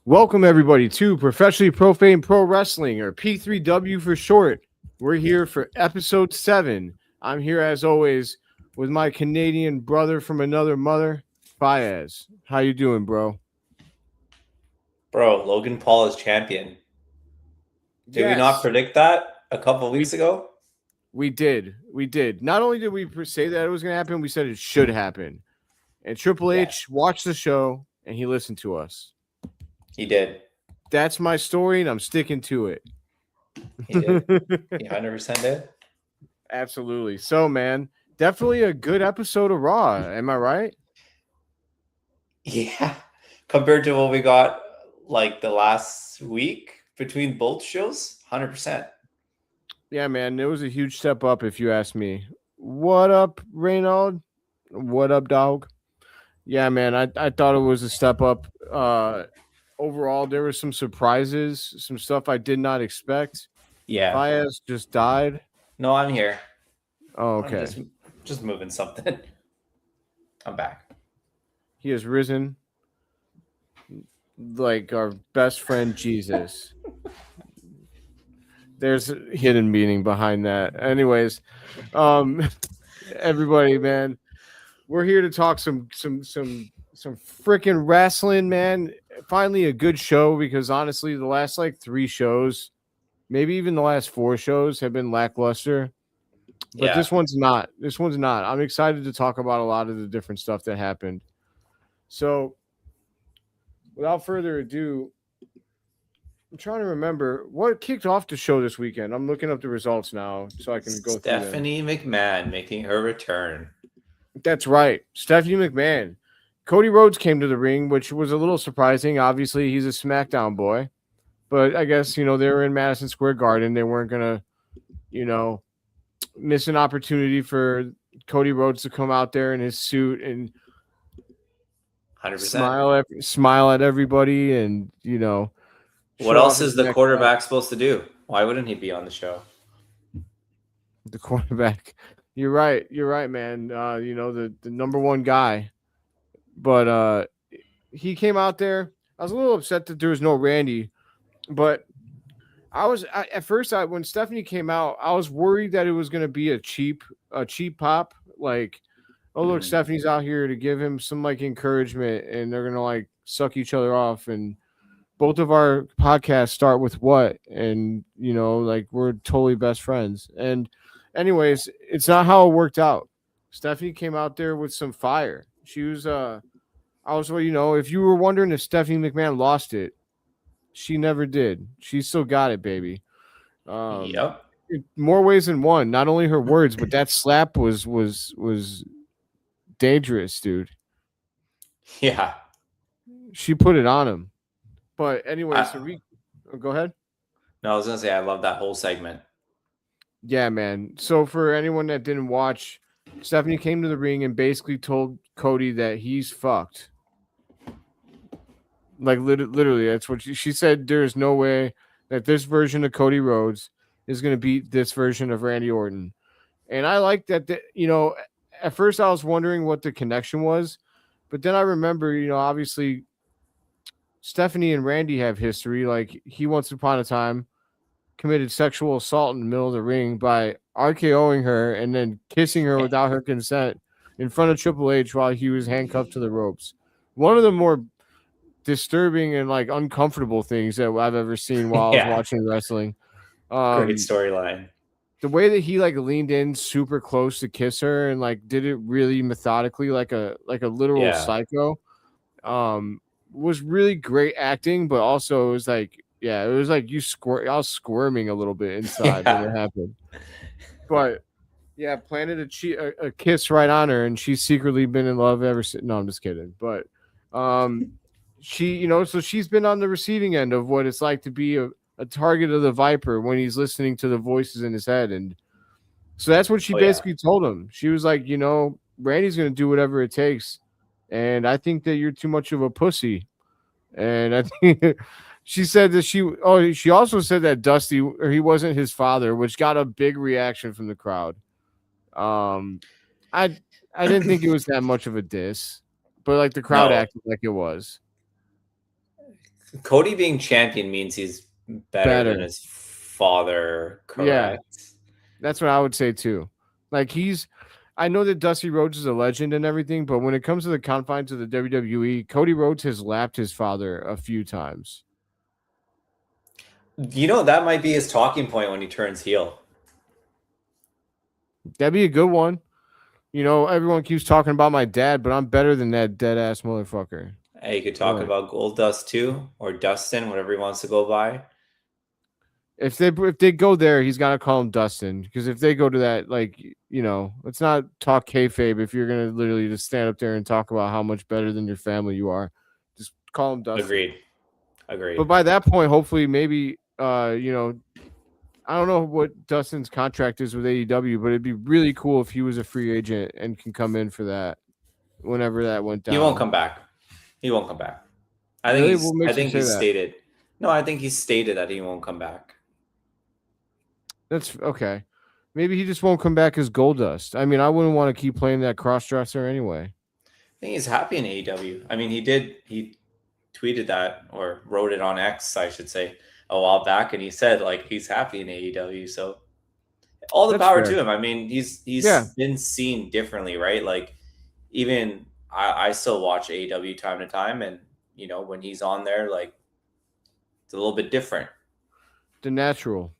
Welcome, everybody, to Professionally Profane Pro Wrestling, or P3W for short. We're here for episode 7. I'm here, as always, with my Canadian brother from another mother, Fayyaz. How you doing, bro? Bro, Logan Paul is champion. Did we not Yes, predict that a couple we weeks ago? we did. We did. Not only did we say that it was going to happen, we said it should happen. And Triple Yes, H watched the show, and he listened to us. he did. That's my story, and I'm sticking to it. He did. He 100% did. Absolutely. So, man, definitely a good episode of Raw. Am I right? Yeah. Compared to what we got like the last week between both shows, 100%. Yeah, man, it was a huge step up, if you ask me. What up, Reynald? What up, dog? Yeah, man, I thought it was a step up. Overall, there were some surprises, some stuff I did not expect. Yeah. Fayyaz just died. No, I'm here. Oh, I'm okay. just moving something. I'm back. He has risen like our best friend Jesus. There's a hidden meaning behind that. Anyways, everybody, man, we're here to talk some freaking wrestling, man. Finally, a good show, because honestly, the last like 3 shows, maybe even the last 4 shows, have been lackluster. But Yeah. this one's not. This one's not. I'm excited to talk about a lot of the different stuff that happened. So, without further ado, I'm trying to remember what kicked off the show this weekend. I'm looking up the results now so I can go through them. Stephanie McMahon making her return. That's right. Stephanie McMahon. Cody Rhodes came to the ring, which was a little surprising. Obviously, he's a SmackDown boy. But I guess, they were in Madison Square Garden. They weren't going to, miss an opportunity for Cody Rhodes to come out there in his suit and 100%. smile at everybody and, What else is the quarterback supposed to do? Why wouldn't he be on the show? The quarterback. You're right, man. The number one guy. But he came out there. I was a little upset that there was no Randy, but at first when Stephanie came out, I was worried that it was going to be a cheap pop. Like, oh look, Stephanie's out here to give him some like encouragement, and they're gonna like suck each other off. And both of our podcasts start with what, and like we're totally best friends. And anyways, it's not how it worked out. Stephanie came out there with some fire. She was if you were wondering if Stephanie McMahon lost it, she never did. She still got it, baby. Yep. In more ways than one. Not only her words, but that slap was dangerous, dude. Yeah. She put it on him. But anyway, go ahead. No, I was gonna say I love that whole segment. Yeah, man. So for anyone that didn't watch, Stephanie came to the ring and basically told Cody that he's fucked. Like literally, that's what she said. There's no way that this version of Cody Rhodes is going to beat this version of Randy Orton. And I like that. At first I was wondering what the connection was, but then I remember, obviously Stephanie and Randy have history. Like, he once upon a time committed sexual assault in the middle of the ring by RKOing her and then kissing her without her consent in front of Triple H while he was handcuffed to the ropes. One of the more disturbing and like uncomfortable things that I've ever seen while I was watching wrestling. Great storyline. The way that he like leaned in super close to kiss her and like did it really methodically, like a literal psycho, was really great acting. But also it was like, I was squirming a little bit inside when it happened. But yeah, planted a kiss right on her, and she's secretly been in love ever since. No, I'm just kidding. But she, so she's been on the receiving end of what it's like to be a target of the Viper when he's listening to the voices in his head. And so that's what she basically told him. She was like, Randy's going to do whatever it takes. And I think that you're too much of a pussy. And I think she said that she also said that Dusty, or he wasn't his father, which got a big reaction from the crowd. I didn't think it was that much of a diss, but like the crowd acted like it was. Cody being champion means he's better than his father, correct? Yeah, that's what I would say too. Like I know that Dusty Rhodes is a legend and everything, but when it comes to the confines of the WWE, Cody Rhodes has lapped his father a few times. You know, that might be his talking point when he turns heel. That'd be a good one. You know, everyone keeps talking about my dad, but I'm better than that dead ass motherfucker. Hey, you could talk about Goldust too, or Dustin, whatever he wants to go by. If they go there, he's got to call him Dustin, because if they go to that, like, you know, let's not talk kayfabe. If you're gonna literally just stand up there and talk about how much better than your family you are, just call him Dustin. Agreed. But by that point, hopefully, maybe, you know, I don't know what Dustin's contract is with AEW, but it'd be really cool if he was a free agent and can come in for that whenever that went down. He won't come back. I think he's stated. No, I think he's stated that he won't come back. That's okay. Maybe he just won't come back as Goldust. I mean, I wouldn't want to keep playing that cross-dresser anyway. I think he's happy in AEW. I mean, he tweeted that, or wrote it on X, I should say, a while back, and he said like he's happy in AEW. So all the power to him. I mean, he's been seen differently, right? Like even I still watch AEW time to time, and you know, when he's on there, like it's a little bit different. The natural.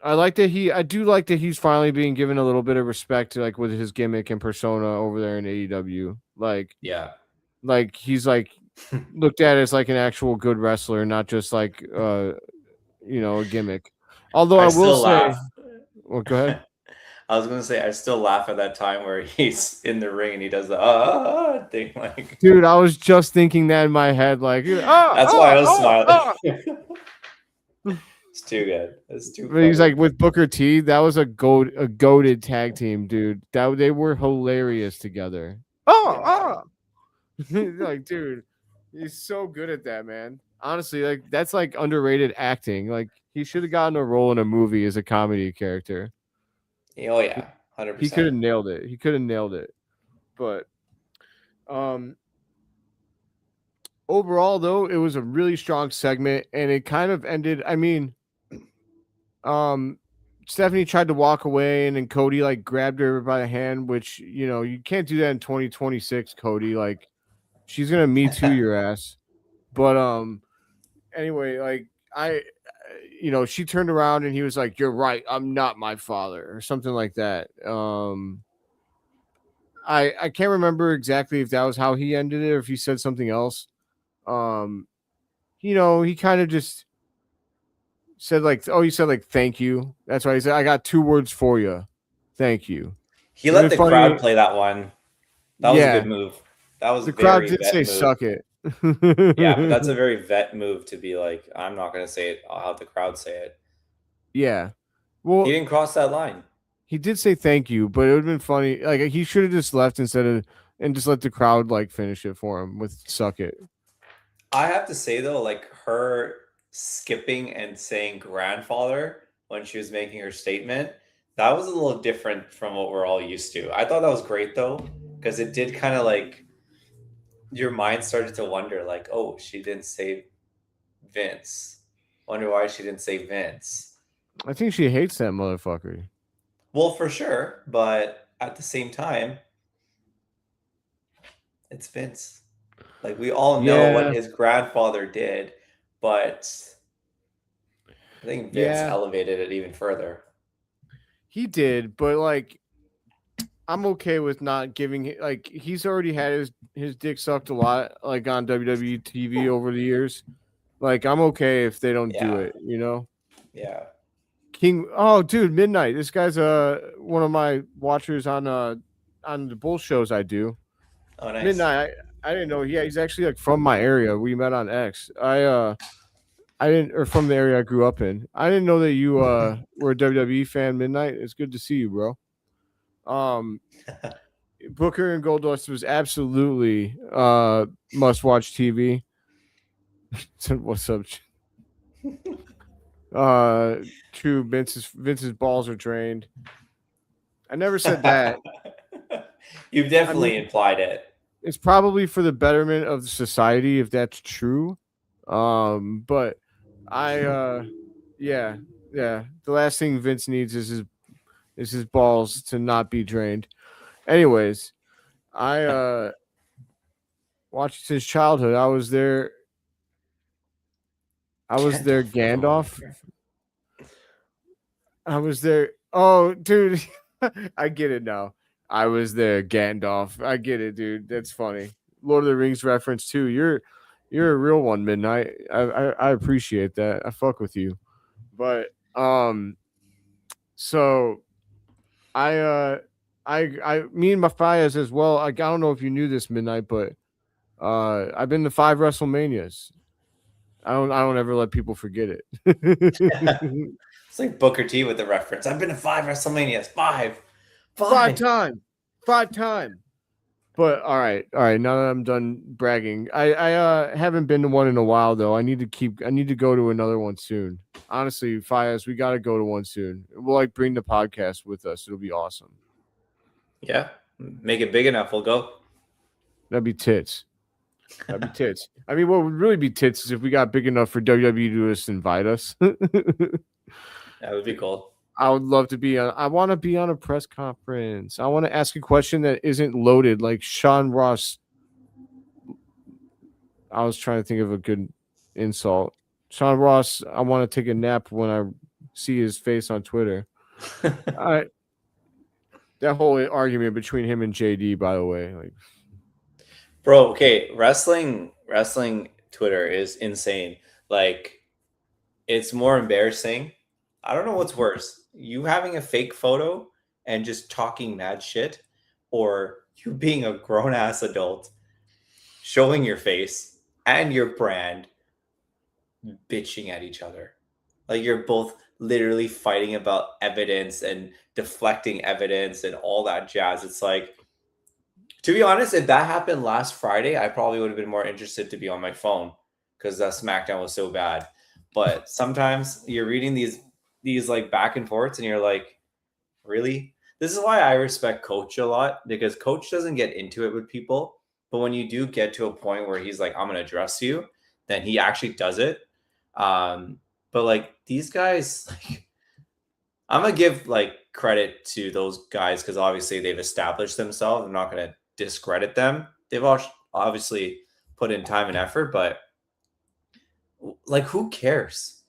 I do like that he's finally being given a little bit of respect to, like, with his gimmick and persona over there in AEW. Like, yeah, like he's like looked at as like an actual good wrestler, not just like you know, a gimmick. Although I will say, well, go ahead. I was gonna say I still laugh at that time where he's in the ring and he does the thing. Like, dude, I was just thinking that in my head. Like, that's why I was smiling. It's too good. It's too. But he's like with Booker T. That was a goated tag team, dude. They were hilarious together. Like, dude, he's so good at that, man. Honestly, like that's like underrated acting. Like he should have gotten a role in a movie as a comedy character. Oh yeah, 100%. He could have nailed it. But overall, though, it was a really strong segment, and it kind of ended. I mean, Stephanie tried to walk away, and then Cody like grabbed her by the hand, which, you know, you can't do that in 2026, Cody. Like, she's gonna Me Too your ass. But anyway, like you know, she turned around and he was like, "You're right, I'm not my father," or something like that. I can't remember exactly if that was how he ended it or if he said something else. You know, he kind of just said like, "Oh, you said like thank you." That's why he said, "I got 2 words for you, thank you." He let the crowd play that one. That was a good move. That was the crowd did say, "Suck it." Yeah, but that's a very vet move to be like, I'm not going to say it. I'll have the crowd say it. Yeah. Well, he didn't cross that line. He did say thank you, but it would have been funny. Like, he should have just left instead of, and just let the crowd like finish it for him with "suck it." I have to say though, like her skipping and saying grandfather when she was making her statement, that was a little different from what we're all used to. I thought that was great though, because it did kind of like, your mind started to wonder like, oh, she didn't say Vince. Wonder why she didn't say Vince. I think she hates that motherfucker. Well, for sure, but at the same time, it's Vince. Like, we all know what his grandfather did, but I think Vince elevated it even further. He did, but like, I'm okay with not giving, like, he's already had his dick sucked a lot, like on WWE TV over the years. Like, I'm okay if they don't do it, you know? Yeah. Dude, Midnight. This guy's one of my watchers on the bull shows I do. Oh, nice. Midnight. I didn't know. Yeah, he's actually like from my area. We met on X. I didn't, or from the area I grew up in. I didn't know that you were a WWE fan, Midnight. It's good to see you, bro. Booker and Goldust was absolutely must watch TV. What's up? True. Vince's balls are drained. I never said that. You've definitely implied it. It's probably for the betterment of the society, if that's true. But yeah. The last thing Vince needs is his balls to not be drained. Anyways, I watched since childhood. I was there. Gandalf. I was there. Oh, dude, I get it now. I was there, Gandalf. I get it, dude. That's funny. Lord of the Rings reference too. You're a real one, Midnight. I appreciate that. I fuck with you. But so me and my Fayyaz as well. I don't know if you knew this, Midnight, but I've been to 5 WrestleManias. I don't ever let people forget it. It's like Booker T with the reference. I've been to 5 WrestleManias. 5 time. But all right. Now that I'm done bragging, I haven't been to one in a while though. I need to go to another one soon. Honestly, Fayyaz, we got to go to one soon. We'll like bring the podcast with us. It'll be awesome. Yeah, make it big enough. We'll go. That'd be tits. I mean, what would really be tits is if we got big enough for WWE to just invite us. That would be cool. I would love to be on. I want to be on a press conference. I want to ask a question that isn't loaded, like Sean Ross. I was trying to think of a good insult. Sean Ross, I want to take a nap when I see his face on Twitter. That whole argument between him and JD, by the way, like, bro, okay, wrestling Twitter is insane. Like, it's more embarrassing. I don't know what's worse. You having a fake photo and just talking mad shit, or you being a grown-ass adult showing your face and your brand bitching at each other. Like, you're both literally fighting about evidence and deflecting evidence and all that jazz. It's like, to be honest, if that happened last Friday, I probably would have been more interested to be on my phone because that SmackDown was so bad. But sometimes you're reading these like back and forths and you're like, really? This is why I respect Coach a lot, because Coach doesn't get into it with people. But when you do get to a point where he's like, I'm going to address you, then he actually does it. But like these guys, like, I'm going to give like credit to those guys because obviously they've established themselves. I'm not going to discredit them. They've obviously put in time and effort, but like, who cares?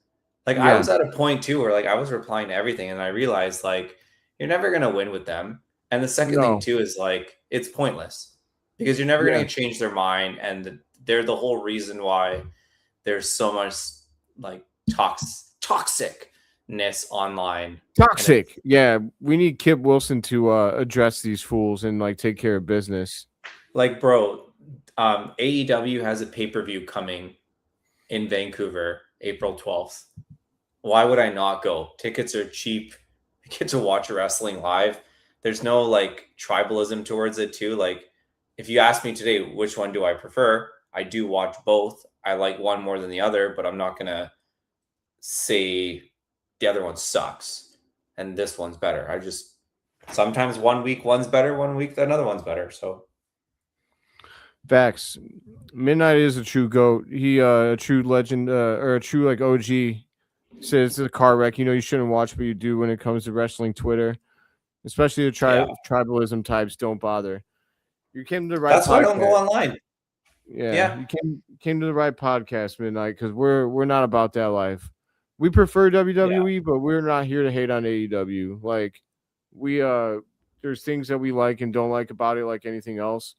Like, I was at a point too where like I was replying to everything and I realized like you're never going to win with them. And the second thing too is like it's pointless because you're never going to change their mind, and they're the whole reason why there's so much like toxicness online. Toxic. Yeah, we need Kip Wilson to address these fools and like take care of business. Like, bro, AEW has a pay-per-view coming in Vancouver, April 12th. Why would I not go? Tickets are cheap. I get to watch wrestling live. There's no like tribalism towards it too. Like, if you ask me today, which one do I prefer? I do watch both. I like one more than the other, but I'm not going to say the other one sucks and this one's better. I just, sometimes 1 week one's better, 1 week another one's better. So facts. Midnight is a true GOAT. He a true legend or a true like OG. Says it's a car wreck. You know you shouldn't watch, but you do when it comes to wrestling Twitter. Especially the tribalism types don't bother. You came to the right That's podcast. why I don't go online. Yeah. You came to the right podcast, Midnight, because we're not about that life. We prefer WWE, but we're not here to hate on AEW. Like, we there's things that we like and don't like about it, like anything else.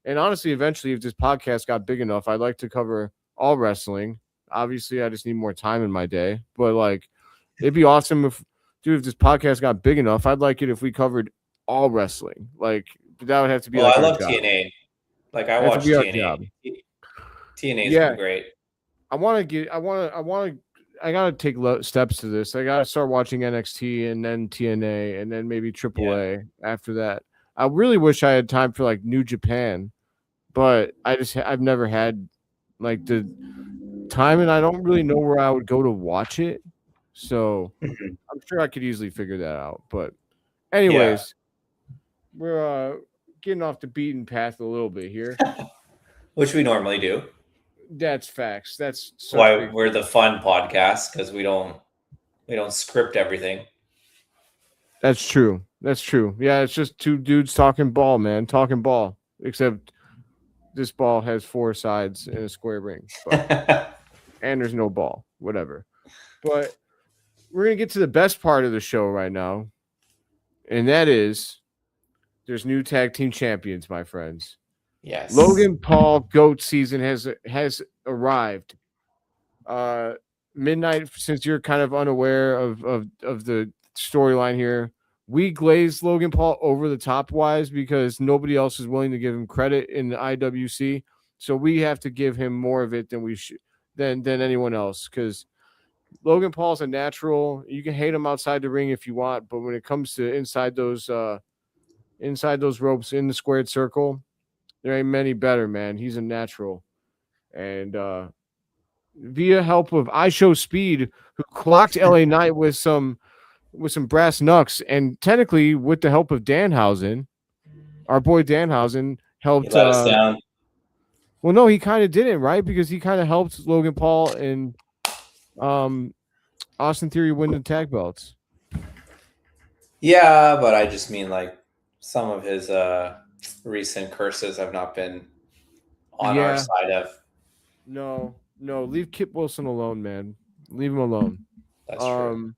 And honestly, eventually, if this podcast got big enough, I'd like to cover all wrestling. Obviously, I just need more time in my day. But like, it'd be awesome if this podcast got big enough. I'd like it if we covered all wrestling. Like, that would have to be. Well, I love TNA. Like, I watch TNA. TNA's been great. I gotta take steps to this. I gotta start watching NXT and then TNA and then maybe AAA after that. I really wish I had time for like New Japan, but I've never had like the time, and I don't really know where I would go to watch it. So I'm sure I could easily figure that out. But anyways, we're getting off the beaten path a little bit here. Which we normally do. That's facts. That's why we're the fun podcast, because we don't script everything. That's true. Yeah, it's just two dudes talking ball, man. Talking ball. Except this ball has 4 sides and a square ring. But and there's no ball. Whatever. But we're gonna get to the best part of the show right now. And that is there's new tag team champions, my friends. Yes. Logan Paul GOAT season has arrived. Midnight, since you're kind of unaware of the storyline here, we glazed Logan Paul over the top wise because nobody else is willing to give him credit in the IWC. So we have to give him more of it than we should than anyone else, because Logan Paul's a natural. You can hate him outside the ring if you want, but when it comes to inside those ropes in the squared circle, there ain't many better, man. He's a natural. And via help of I Show Speed, who clocked LA Knight with some brass knucks, and technically with the help of Danhausen, our boy Danhausen helped. He let us down. Well, no, he kind of didn't, right? Because he kind of helped Logan Paul and Austin Theory win the tag belts. Yeah, but I just mean like some of his recent curses have not been on our side of. No, leave Kip Wilson alone, man. Leave him alone. That's true.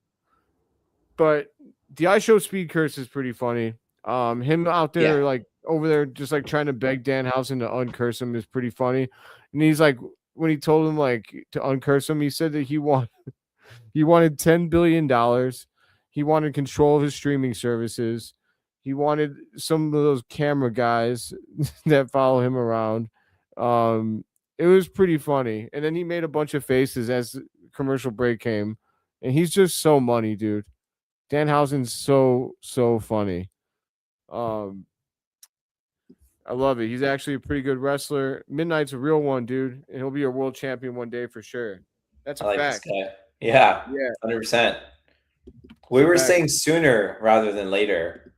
But the I Show Speed curse is pretty funny. Him out there, like over there, just like trying to beg Danhausen to uncurse him is pretty funny. And he's like, when he told him like to uncurse him, he said that he wanted $10 billion. He wanted control of his streaming services. He wanted some of those camera guys that follow him around. It was pretty funny. And then he made a bunch of faces as the commercial break came. And he's just so money, dude. Danhausen's so funny. I love it. He's actually a pretty good wrestler. Midnight's a real one, dude. And he'll be a world champion one day for sure. That's a fact. This guy. Yeah, 100%. We were saying sooner rather than later.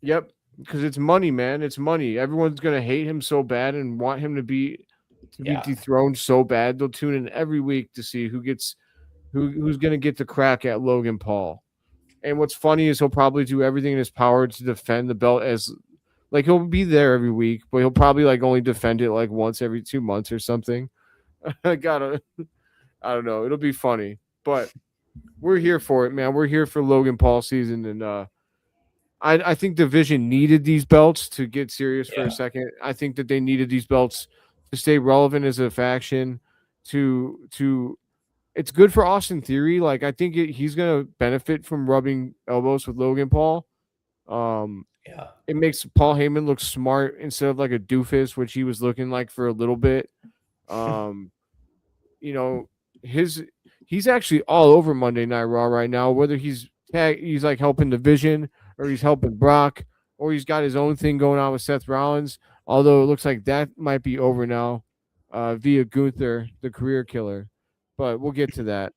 Yep, because it's money, man. It's money. Everyone's gonna hate him so bad and want him to be dethroned so bad. They'll tune in every week to see who's gonna get the crack at Logan Paul. And what's funny is he'll probably do everything in his power to defend the belt, as like he'll be there every week, but he'll probably like only defend it like once every 2 months or something. I don't know. It'll be funny, but we're here for it, man. We're here for Logan Paul season, and I think Division needed these belts to get serious for a second. I think that they needed these belts to stay relevant as a faction. It's good for Austin Theory. Like I think he's gonna benefit from rubbing elbows with Logan Paul. It makes Paul Heyman look smart instead of like a doofus, which he was looking like for a little bit. You know, he's actually all over Monday Night Raw right now, whether he's like helping Division or he's helping Brock or he's got his own thing going on with Seth Rollins, although it looks like that might be over now via Gunther, the career killer, but we'll get to that.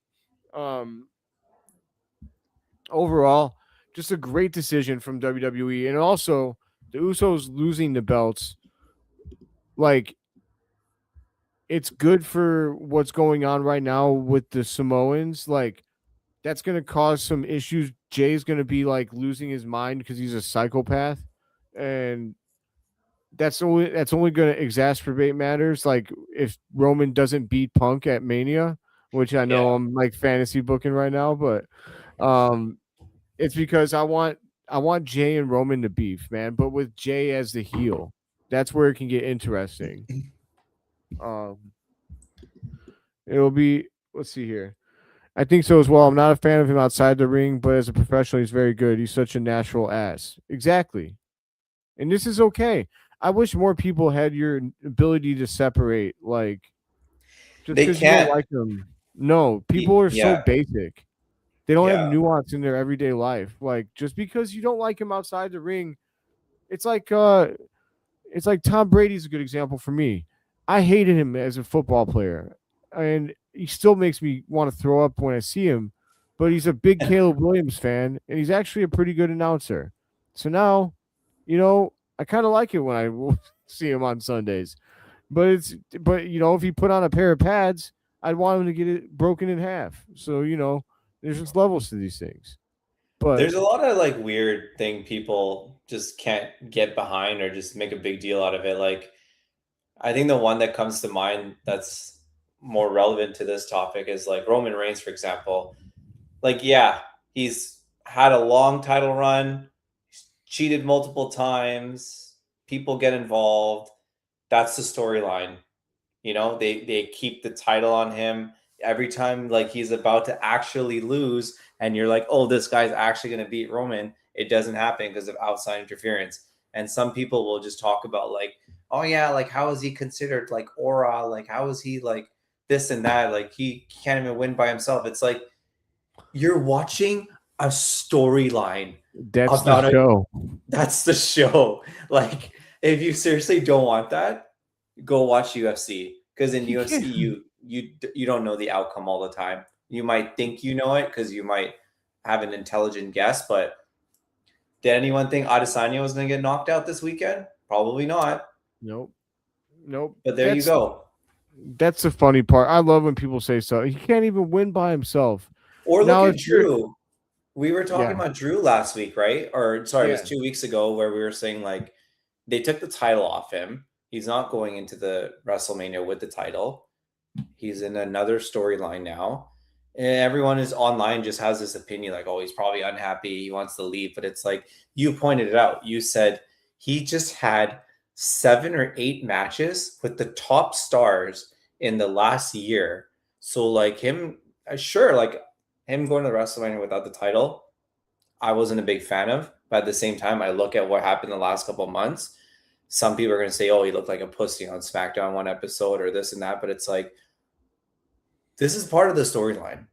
Overall, just a great decision from WWE, and also the Usos losing the belts, like, it's good for what's going on right now with the Samoans. Like, that's going to cause some issues. Jay's going to be like losing his mind because he's a psychopath, and that's only going to exacerbate matters. Like if Roman doesn't beat Punk at Mania, which I know I'm like fantasy booking right now, but it's because I want Jay and Roman to beef, man. But with Jay as the heel, that's where it can get interesting. It'll be, let's see here. I think so as well. I'm not a fan of him outside the ring, but as a professional, he's very good. He's such a natural ass. Exactly. And this is okay. I wish more people had your ability to separate. Like, just because you don't like them. No, people are so basic. They don't have nuance in their everyday life. Like, just because you don't like him outside the ring, it's like Tom Brady's a good example for me. I hated him as a football player, and he still makes me want to throw up when I see him, but he's a big Caleb Williams fan, and he's actually a pretty good announcer. So now, I kind of like it when I see him on Sundays. But you know, if he put on a pair of pads, I'd want him to get it broken in half. So, you know, there's just levels to these things. But there's a lot of like weird thing people just can't get behind or just make a big deal out of it. Like, I think the one that comes to mind that's more relevant to this topic is like Roman Reigns, for example. Like, yeah, he's had a long title run, he's cheated multiple times, people get involved. That's the storyline. You know, they keep the title on him every time like he's about to actually lose, and you're like, oh, this guy's actually going to beat Roman. It doesn't happen because of outside interference. And some people will just talk about like, oh yeah, like how is he considered like aura? Like how is he like this and that? Like he can't even win by himself. It's like you're watching a storyline that's the about show. that's the show. Like if you seriously don't want that, go watch UFC because in UFC you don't know the outcome all the time. You might think you know it because you might have an intelligent guess, but did anyone think Adesanya was going to get knocked out this weekend? Probably not. Nope. But there you go. That's the funny part. I love when people say so. He can't even win by himself. Or look at Drew. We were talking Yeah. about Drew last week, right? Or sorry, it Yeah. was 2 weeks ago where we were saying like they took the title off him. He's not going into the WrestleMania with the title. He's in another storyline now. And everyone is online just has this opinion like, oh, he's probably unhappy. He wants to leave. But it's like you pointed it out. You said he just had 7 or 8 matches with the top stars in the last year. So like him, sure, like him going to the WrestleMania without the title, I wasn't a big fan of. But at the same time, I look at what happened the last couple of months. Some people are going to say, oh, he looked like a pussy on SmackDown one episode or this and that. But it's like, this is part of the storyline.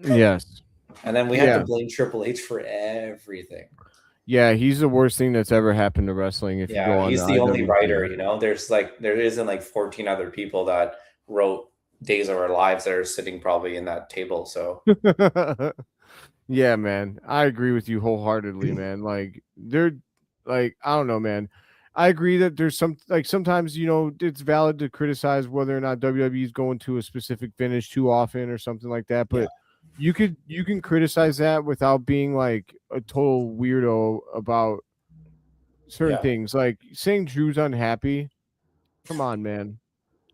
Yes. And then we have to blame Triple H for everything. Yeah, he's the worst thing that's ever happened to wrestling. If you go on, he's the only writer, you know. There isn't like 14 other people that wrote Days of Our Lives that are sitting probably in that table. So yeah, man. I agree with you wholeheartedly, man. Like they're like, I don't know, man. I agree that there's some like sometimes, you know, it's valid to criticize whether or not WWE is going to a specific finish too often or something like that. But you can criticize that without being like a total weirdo about certain things. Like saying Drew's unhappy. Come on, man.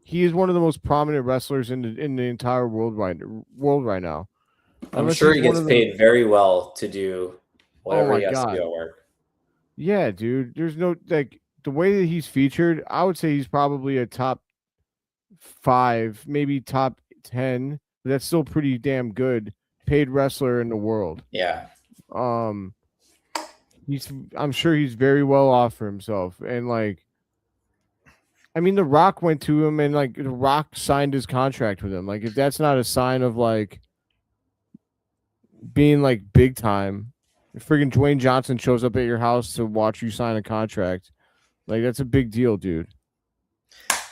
He is one of the most prominent wrestlers in the entire world right now. I'm sure he gets paid very well to do whatever he has to do at work. Yeah, dude. There's no like the way that he's featured. I would say he's probably a top 5, maybe top 10. But that's still pretty damn good paid wrestler in the world. Yeah. I'm sure he's very well off for himself, and like, I mean, The Rock went to him, and like, The Rock signed his contract with him. Like, if that's not a sign of like being like big time, if friggin' Dwayne Johnson shows up at your house to watch you sign a contract, like that's a big deal, dude.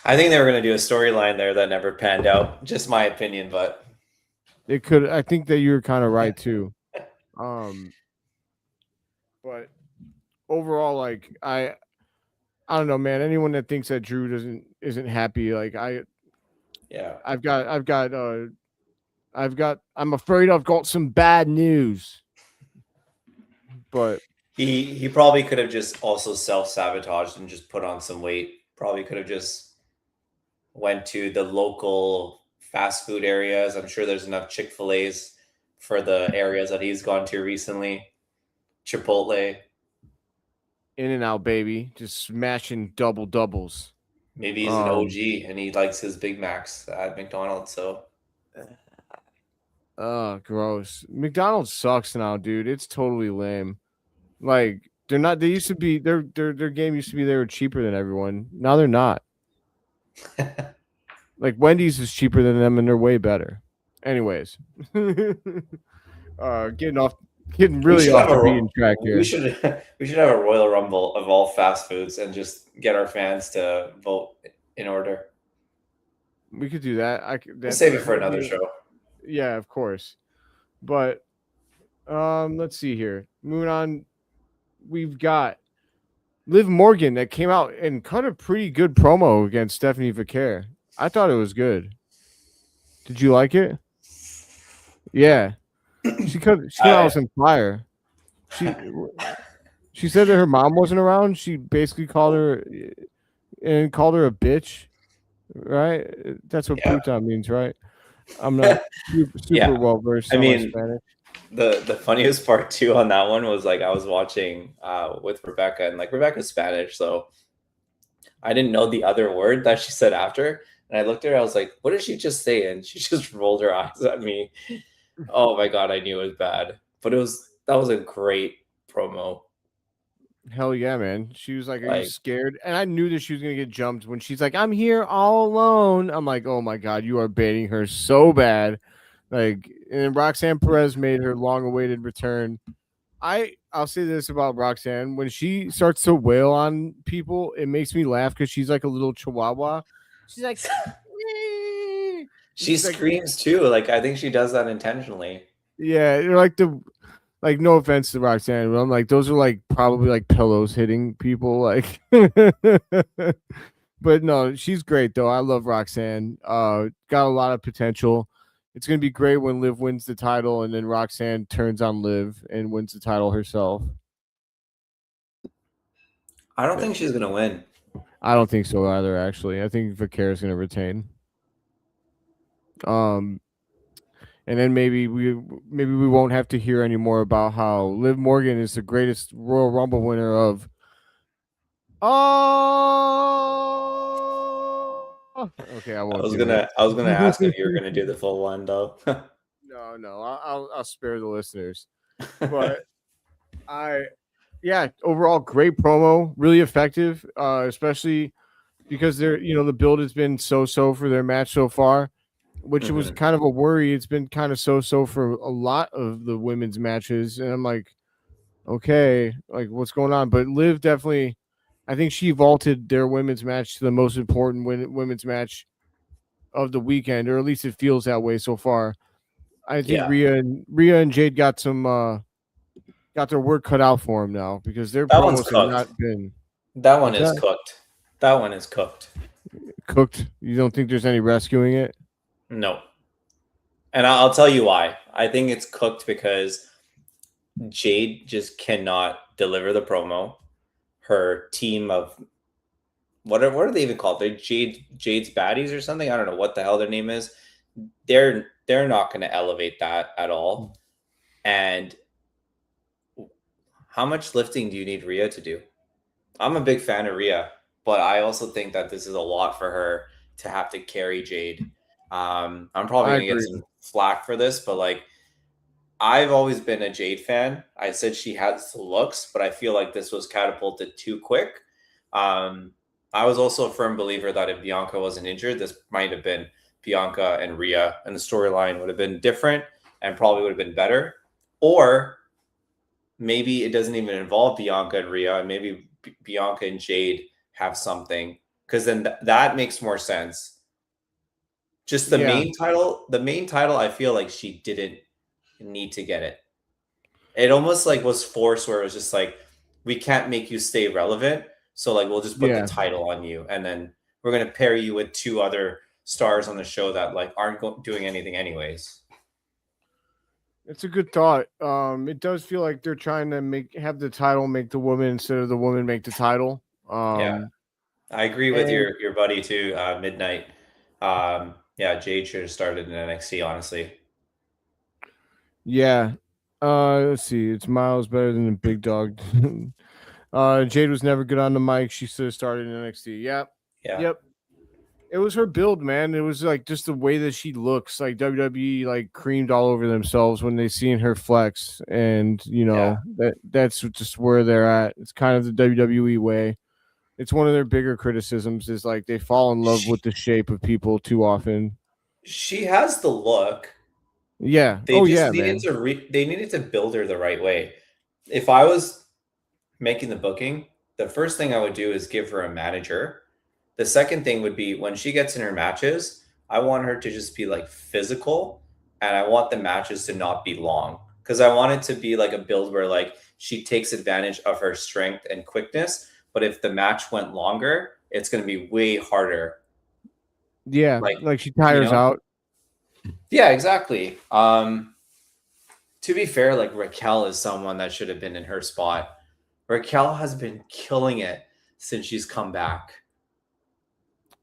I think they were going to do a storyline there that never panned out. Just my opinion, but it could. I think that you're kind of right too. But overall, like I don't know, man. Anyone that thinks that Drew isn't happy, like I'm afraid I've got some bad news. But he probably could have just also self-sabotaged and just put on some weight. Probably could have just went to the local fast food areas. I'm sure there's enough Chick-fil-A's for the areas that he's gone to recently. Chipotle. In-N-Out, baby. Just smashing doubles. Maybe he's an OG and he likes his Big Macs at McDonald's, so gross. McDonald's sucks now, dude. It's totally lame. Like they used to be their game used to be they were cheaper than everyone. Now they're not. Like Wendy's is cheaper than them and they're way better. Anyways. Getting really off the beaten track here. We should have a Royal Rumble of all fast foods and just get our fans to vote in order. We could do that. We'll save it for another show. Yeah, of course. But let's see here. Moving on, we've got Liv Morgan that came out and cut a pretty good promo against Stephanie Vicaire. I thought it was good. Did you like it? Yeah, she came out with some fire. She said that her mom wasn't around. She basically called her a bitch, right? That's what puta means, right? I'm not super well versed on Spanish. The funniest part too on that one was like I was watching with Rebecca, and like Rebecca's Spanish, so I didn't know the other word that she said after. And I looked at her, I was like, what did she just say? And she just rolled her eyes at me. Oh my God, I knew it was bad. But that was a great promo. Hell yeah, man. She was like, are you scared? And I knew that she was going to get jumped when she's like, I'm here all alone. I'm like, oh my God, you are baiting her so bad. Like, and Roxanne Perez made her long-awaited return. I'll say this about Roxanne. When she starts to wail on people, it makes me laugh because she's like a little chihuahua. She's like, she screams like, too. Like, I think she does that intentionally. Yeah, like no offense to Roxanne, but I'm like, those are like probably like pillows hitting people. Like, but no, she's great though. I love Roxanne. Got a lot of potential. It's gonna be great when Liv wins the title and then Roxanne turns on Liv and wins the title herself. I don't think she's gonna win. I don't think so either. Actually, I think Vicaire is gonna retain. And then maybe we won't have to hear anymore about how Liv Morgan is the greatest Royal Rumble winner of. Oh, okay. I was gonna ask if you were gonna do the full one though. No. I'll spare the listeners. But overall great promo, really effective, especially because the build has been so for their match so far. Which was kind of a worry. It's been kind of so for a lot of the women's matches. And I'm like, okay, like what's going on? But Liv definitely, I think she vaulted their women's match to the most important women's match of the weekend, or at least it feels that way so far. I think Rhea and Jade got their work cut out for them now because their promos have not been. That one is cooked. That one is cooked. Cooked? You don't think there's any rescuing it? No. And I'll tell you why. I think it's cooked because Jade just cannot deliver the promo. Her team of what are they even called? They're Jade's baddies or something. I don't know what the hell their name is. They're not going to elevate that at all. And how much lifting do you need Rhea to do? I'm a big fan of Rhea, but I also think that this is a lot for her to have to carry Jade. I'm probably going to get some flack for this, but like I've always been a Jade fan. I said she has the looks, but I feel like this was catapulted too quick. I was also a firm believer that if Bianca wasn't injured, this might have been Bianca and Rhea, and the storyline would have been different and probably would have been better. Or maybe it doesn't even involve Bianca and Rhea, and maybe Bianca and Jade have something, because then that makes more sense. Just the main title, I feel like she didn't need to get it. It almost like was forced, where it was just like, we can't make you stay relevant, so like we'll just put the title on you, and then we're gonna pair you with two other stars on the show that like aren't doing anything anyways. It's a good thought. It does feel like they're trying to have the title make the woman instead of the woman make the title. I agree with your buddy too, Midnight. Jade should have started in NXT, honestly. Yeah. Let's see. It's miles better than the big dog. Jade was never good on the mic. She should have started in NXT. Yep. It was her build, man. It was like just the way that she looks. Like WWE like creamed all over themselves when they seen her flex, and that's just where they're at. It's kind of the WWE way. It's one of their bigger criticisms is like they fall in love with the shape of people too often. She has the look. Yeah. They needed to build her the right way. If I was making the booking, the first thing I would do is give her a manager. The second thing would be when she gets in her matches, I want her to just be like physical, and I want the matches to not be long, because I want it to be like a build where like she takes advantage of her strength and quickness, but if the match went longer, it's going to be way harder. Yeah, like she tires out. Yeah, exactly. To be fair, like Raquel is someone that should have been in her spot. Raquel has been killing it since she's come back.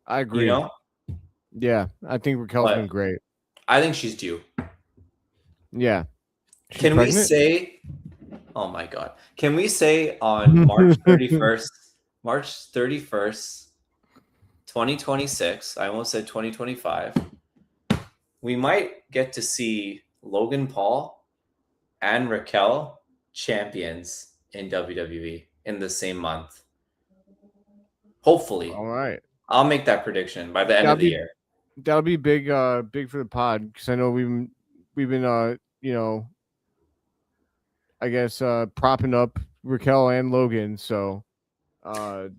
I agree. Yeah, I think Raquel's been great. I think she's due. Yeah. Can pregnant? We say, oh my God, can we say on March 31st, 2026, I almost said 2025, we might get to see Logan Paul and Raquel champions in WWE in the same month. Hopefully. All right. I'll make that prediction by the end of the year. That'll be big big for the pod, because I know we've been I guess propping up Raquel and Logan, so I'm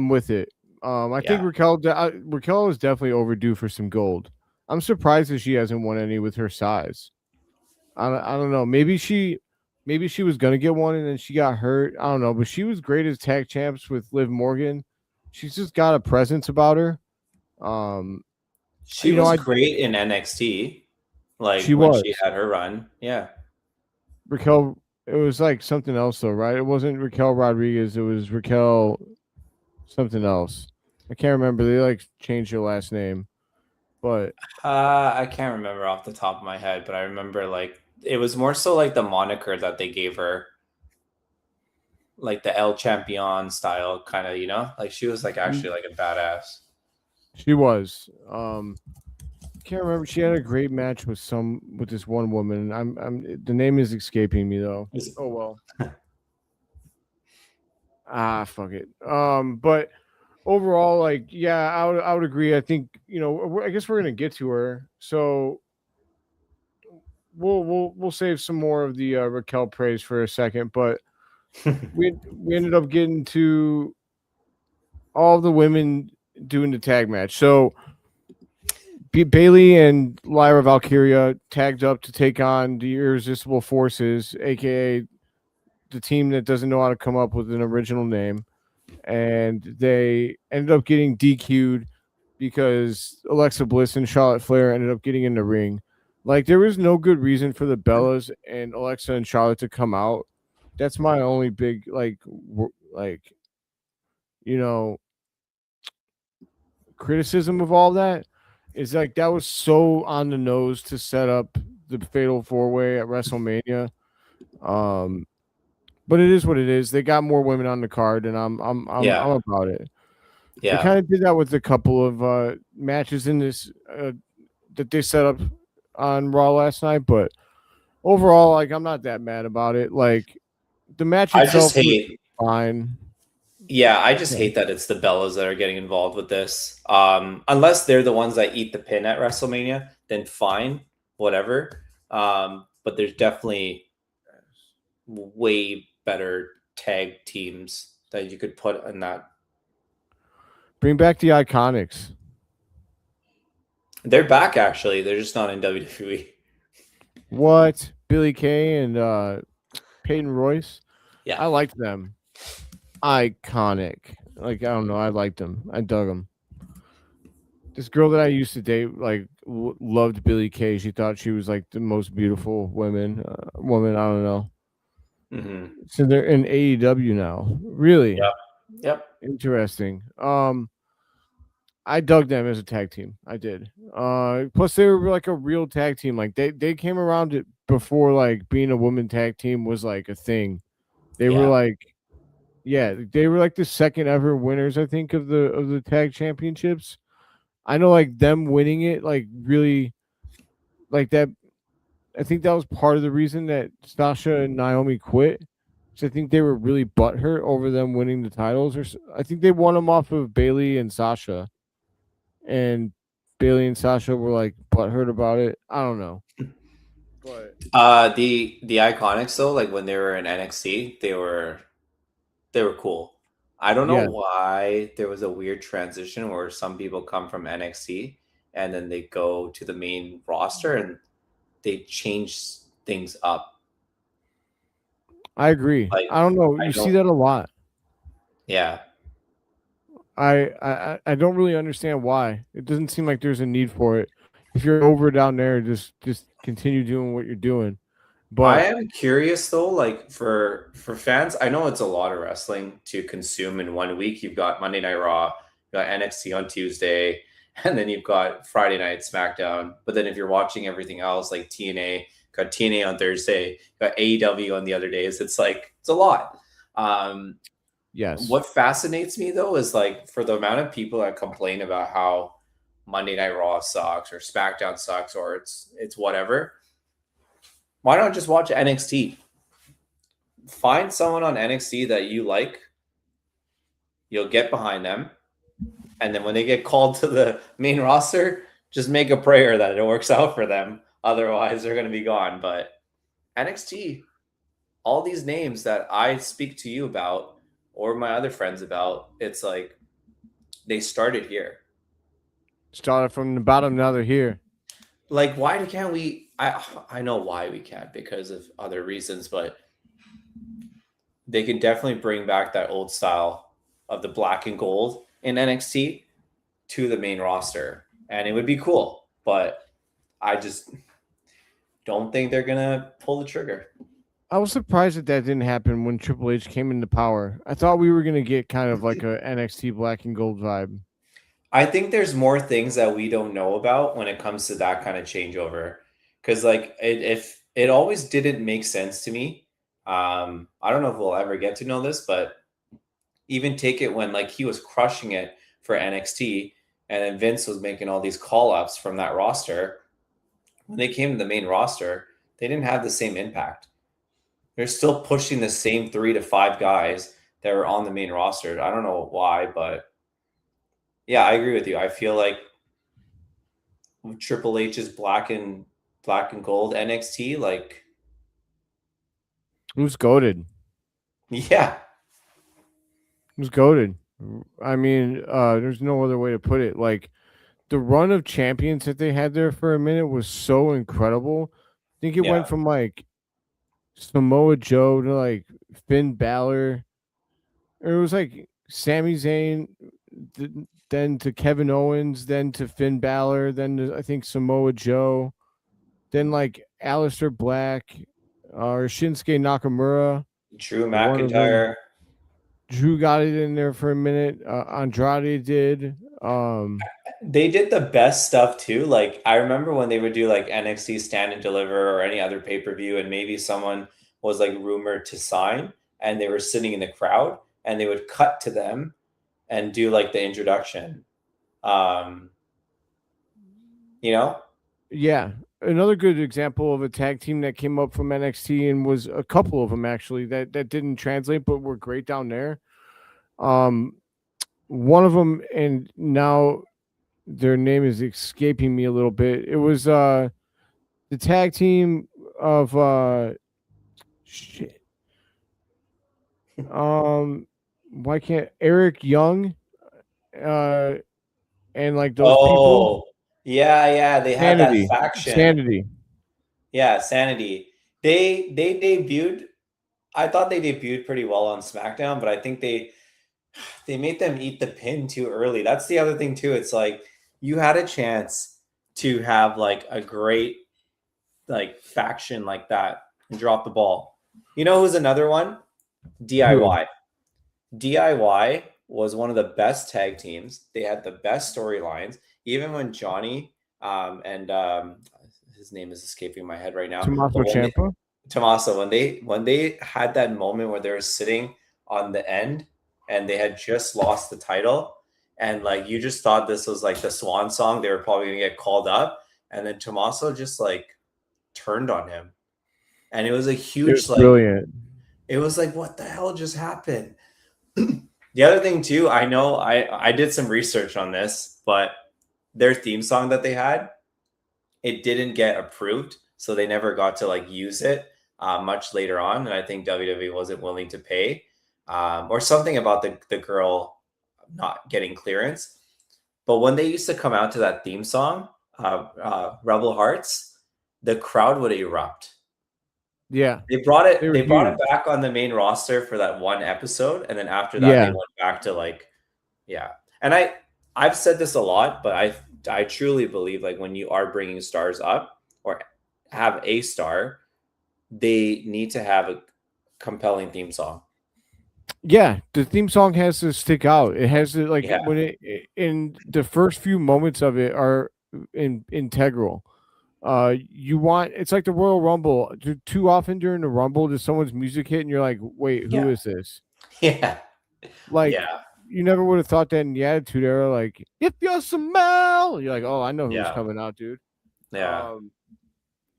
with it. I think Raquel is definitely overdue for some gold. I'm surprised that she hasn't won any with her size. I don't know. Maybe she was gonna get one and then she got hurt. I don't know, but she was great as tag champs with Liv Morgan. She's just got a presence about her. She was great in NXT, like she had her run. Yeah, Raquel. It was like something else though, right? It wasn't Raquel Rodriguez. It was Raquel something else. I can't remember. They like changed her last name, but I can't remember off the top of my head. But I remember like it was more so like the moniker that they gave her, like the El Champion style kind of, like she was like actually like a badass. She was. Can't remember. She had a great match with this one woman. The name is escaping me though. Oh well. Fuck it. But overall, like, yeah, I would agree. I think, I guess we're gonna get to her. So we'll save some more of the Raquel praise for a second, but we ended up getting to all the women doing the tag match. So Bailey and Lyra Valkyria tagged up to take on the Irresistible Forces, aka the team that doesn't know how to come up with an original name, and they ended up getting DQ'd because Alexa Bliss and Charlotte Flair ended up getting in the ring. Like, there was no good reason for the Bellas and Alexa and Charlotte to come out. That's my only big criticism of all that. Is like that was so on the nose to set up the Fatal 4-Way at WrestleMania. But it is what it is. They got more women on the card, and I'm about it. Yeah, they kind of did that with a couple of matches in this that they set up on Raw last night. But overall, like, I'm not that mad about it. Like, the match itself was fine. Yeah, I just hate that it's the Bellas that are getting involved with this. Unless they're the ones that eat the pin at WrestleMania, then fine, whatever. But there's definitely way better tag teams that you could put in that. Bring back the Iconics. They're back, actually. They're just not in WWE. What? Billie Kay and Peyton Royce? Yeah. I liked them. Iconic. Like, I don't know. I liked them. I dug them. This girl that I used to date, like, loved Billie Kay. She thought she was like the most beautiful woman. I don't know. Mm-hmm. So they're in AEW now. Really? Yep. Interesting. I dug them as a tag team. I did. Plus they were like a real tag team. Like they came around it before like being a woman tag team was like a thing. They were like. Yeah, they were like the second ever winners, I think, of the tag championships. I know, like, them winning it, like, really, like that. I think that was part of the reason that Sasha and Naomi quit. So I think they were really butthurt over them winning the titles. I think they won them off of Bailey and Sasha, and Bailey and Sasha were like butthurt about it. I don't know. But the Iconics though, like when they were in NXT, they were cool. I don't know why there was a weird transition where some people come from NXT and then they go to the main roster and they change things up. I agree. Like, I don't know. You see that a lot. Yeah. I don't really understand why. It doesn't seem like there's a need for it. If you're over down there, just continue doing what you're doing. I But am curious though, like for fans, I know it's a lot of wrestling to consume in one week. You've got Monday Night Raw, you got NXT on Tuesday, and then you've got Friday Night SmackDown. But then if you're watching everything else, like TNA, got TNA on Thursday, got AEW on the other days, it's like it's a lot. yes, What fascinates me though is like for the amount of people that complain about how Monday Night Raw sucks or SmackDown sucks or it's whatever. Why not just watch NXT? Find someone on NXT that you like. You'll get behind them. And then when they get called to the main roster, just make a prayer that it works out for them. Otherwise, they're going to be gone. But NXT, all these names that I speak to you about or my other friends about, it's like they started here. started from the bottom, now they're here. Like, why can't we? I know why we can't because of other reasons, but they can definitely bring back that old style of the black and gold in NXT to the main roster, and it would be cool. But I just don't think they're gonna pull the trigger. I was surprised that didn't happen when Triple H came into power. I thought we were gonna get kind of like a NXT black and gold vibe. I think there's more things that we don't know about when it comes to that kind of changeover. Because like if it always didn't make sense to me. I don't know if we'll ever get to know this, but even take it when like he was crushing it for NXT and then Vince was making all these call-ups from that roster. When they came to the main roster, they didn't have the same impact. They're still pushing the same 3 to 5 guys that were on the main roster. I don't know why, but yeah, I agree with you. I feel like Triple H's black and gold NXT, like Who's goaded? yeah. Who's goaded? I mean, there's no other way to put it. Like the run of champions that they had there for a minute was so incredible. I think it went from like Samoa Joe to like Finn Balor. It was like Sami Zayn, then to Kevin Owens, then to Finn Balor, then to, I think Samoa Joe, then like Aleister Black, or Shinsuke Nakamura. Drew McIntyre. Drew got it in there for a minute. Andrade did. They did the best stuff too. Like I remember when they would do like NXT Stand and Deliver or any other pay-per-view, and maybe someone was like rumored to sign and they were sitting in the crowd and they would cut to them and do like the introduction. You know? Yeah. Another good example of a tag team that came up from NXT, and was a couple of them actually that didn't translate but were great down there. One of them, and now their name is escaping me a little bit. It was the tag team of shit. Why can't Eric Young and like those people? Yeah, they had that faction. Sanity. Yeah, Sanity. They debuted. I thought they debuted pretty well on SmackDown, but I think they made them eat the pin too early. That's the other thing too. It's like you had a chance to have like a great like faction like that and drop the ball. You know who's another one? DIY. DIY was one of the best tag teams. They had the best storylines. Even when Johnny and his name is escaping my head right now. Tommaso Ciampa. Tommaso, when they had that moment where they were sitting on the end and they had just lost the title, and like you just thought this was like the swan song, they were probably gonna get called up, and then Tommaso just like turned on him, and it was a huge like brilliant. It was like, what the hell just happened? The other thing too, I know I did some research on this, but their theme song that they had, it didn't get approved, so they never got to like use it much later on, and I think WWE wasn't willing to pay or something about the girl not getting clearance. But when they used to come out to that theme song, Rebel Hearts, the crowd would erupt. Yeah, They brought it. they were They brought huge. it back on the main roster for that one episode, and then after that, they Yeah, went back to like, yeah. And I've said this a lot, but I truly believe like when you are bringing stars up or have a star, they need to have a compelling theme song. yeah. The theme song has to stick out. It has to like Yeah, when in the first few moments of it are integral. You want it's like the Royal Rumble. Too often during the Rumble, does someone's music hit and you're like, wait, who yeah, is this? yeah, Like yeah, you never would have thought that in the Attitude Era. Like if you smell, you're like, oh, I know who's yeah, coming out, dude. yeah.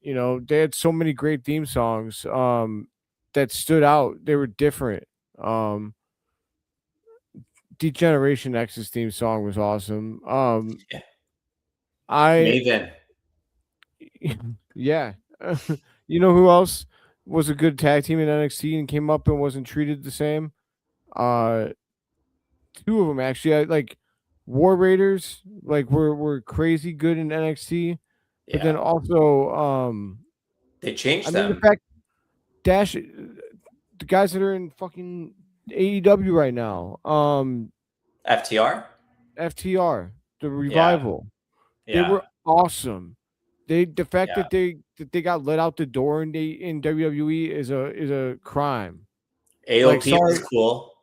You know, they had so many great theme songs that stood out. They were different. Um, Degeneration X's theme song was awesome. Yeah. I Maven. yeah. You know who else was a good tag team in NXT and came up and wasn't treated the same? Uh, two of them actually. I like War Raiders. Like were crazy good in NXT, but then Yeah, also they I changed mean the them. fact Dash the guys that are in fucking AEW right now. FTR. FTR, the Yeah, Revival. They yeah, were awesome. The fact yeah. that they got let out the door in WWE is a crime. Like, AOP was sorry, cool.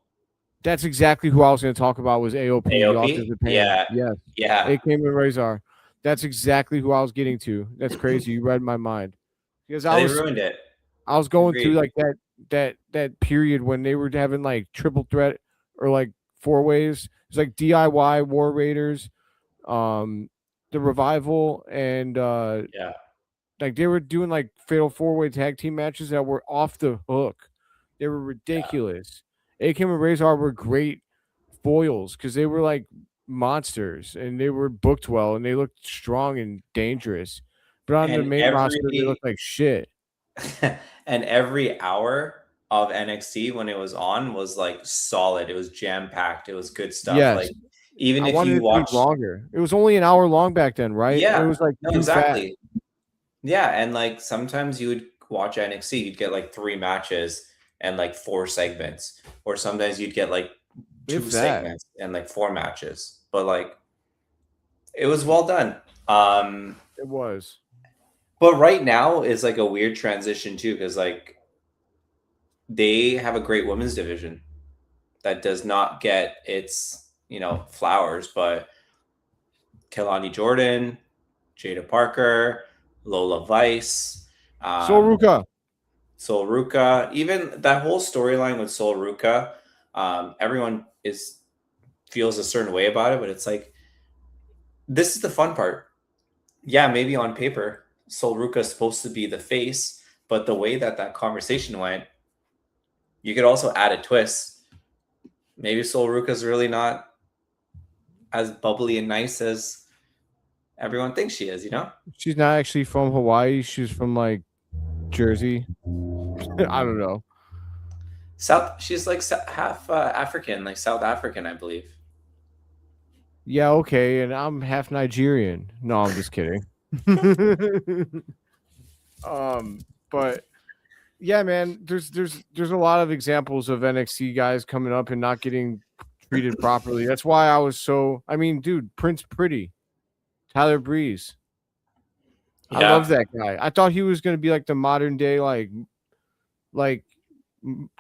that's exactly who I was going to talk about was AOP, the Authors AOP. of Pain. Yeah, Yes, yeah. AK and Razor. That's exactly who I was getting to. That's crazy. You read my mind because They ruined it. I was going through Agreed. like that period when they were having like triple threat or like four ways. It's like DIY War Raiders, um, the Revival, and Yeah, like they were doing like fatal four-way tag team matches that were off the hook. They were yeah. ridiculous. Akim and Razor were great foils because they were like monsters and they were booked well and they looked strong and dangerous. But on the And main roster, they every looked like shit. and every hour of NXT when it was on was like solid. It was jam packed. It was good stuff. Yes, Like even I if wanted you it to be watch, longer. It was only an hour long back then, right? It yeah, was like no, too fat. exactly. Yeah, and like sometimes you would watch NXT, you'd get like 3 matches and like 4 segments, or sometimes you'd get like two If that, segments and like 4 matches. But like it was well done. it was. But right now is like a weird transition too, because like they have a great women's division that does not get its flowers, but Kelani Jordan, Jada Parker, Lola Vice, Sol Ruka. Sol Ruka, even that whole storyline with Sol Ruka, everyone feels a certain way about it, but it's like this is the fun part. Yeah, maybe on paper, Sol Ruka is supposed to be the face, but the way that conversation went, you could also add a twist. Maybe Sol Ruka is really not as bubbly and nice as everyone thinks she is, She's not actually from Hawaii. She's from like Jersey. I don't know. She's like half African, like South African, I believe. Yeah, okay, and I'm half Nigerian. No, I'm just kidding. But yeah, man, there's a lot of examples of NXT guys coming up and not getting treated properly. That's why I was so. I mean, dude, Prince Pretty, Tyler Breeze. I love Yeah, that guy. I thought he was gonna be like the modern day, like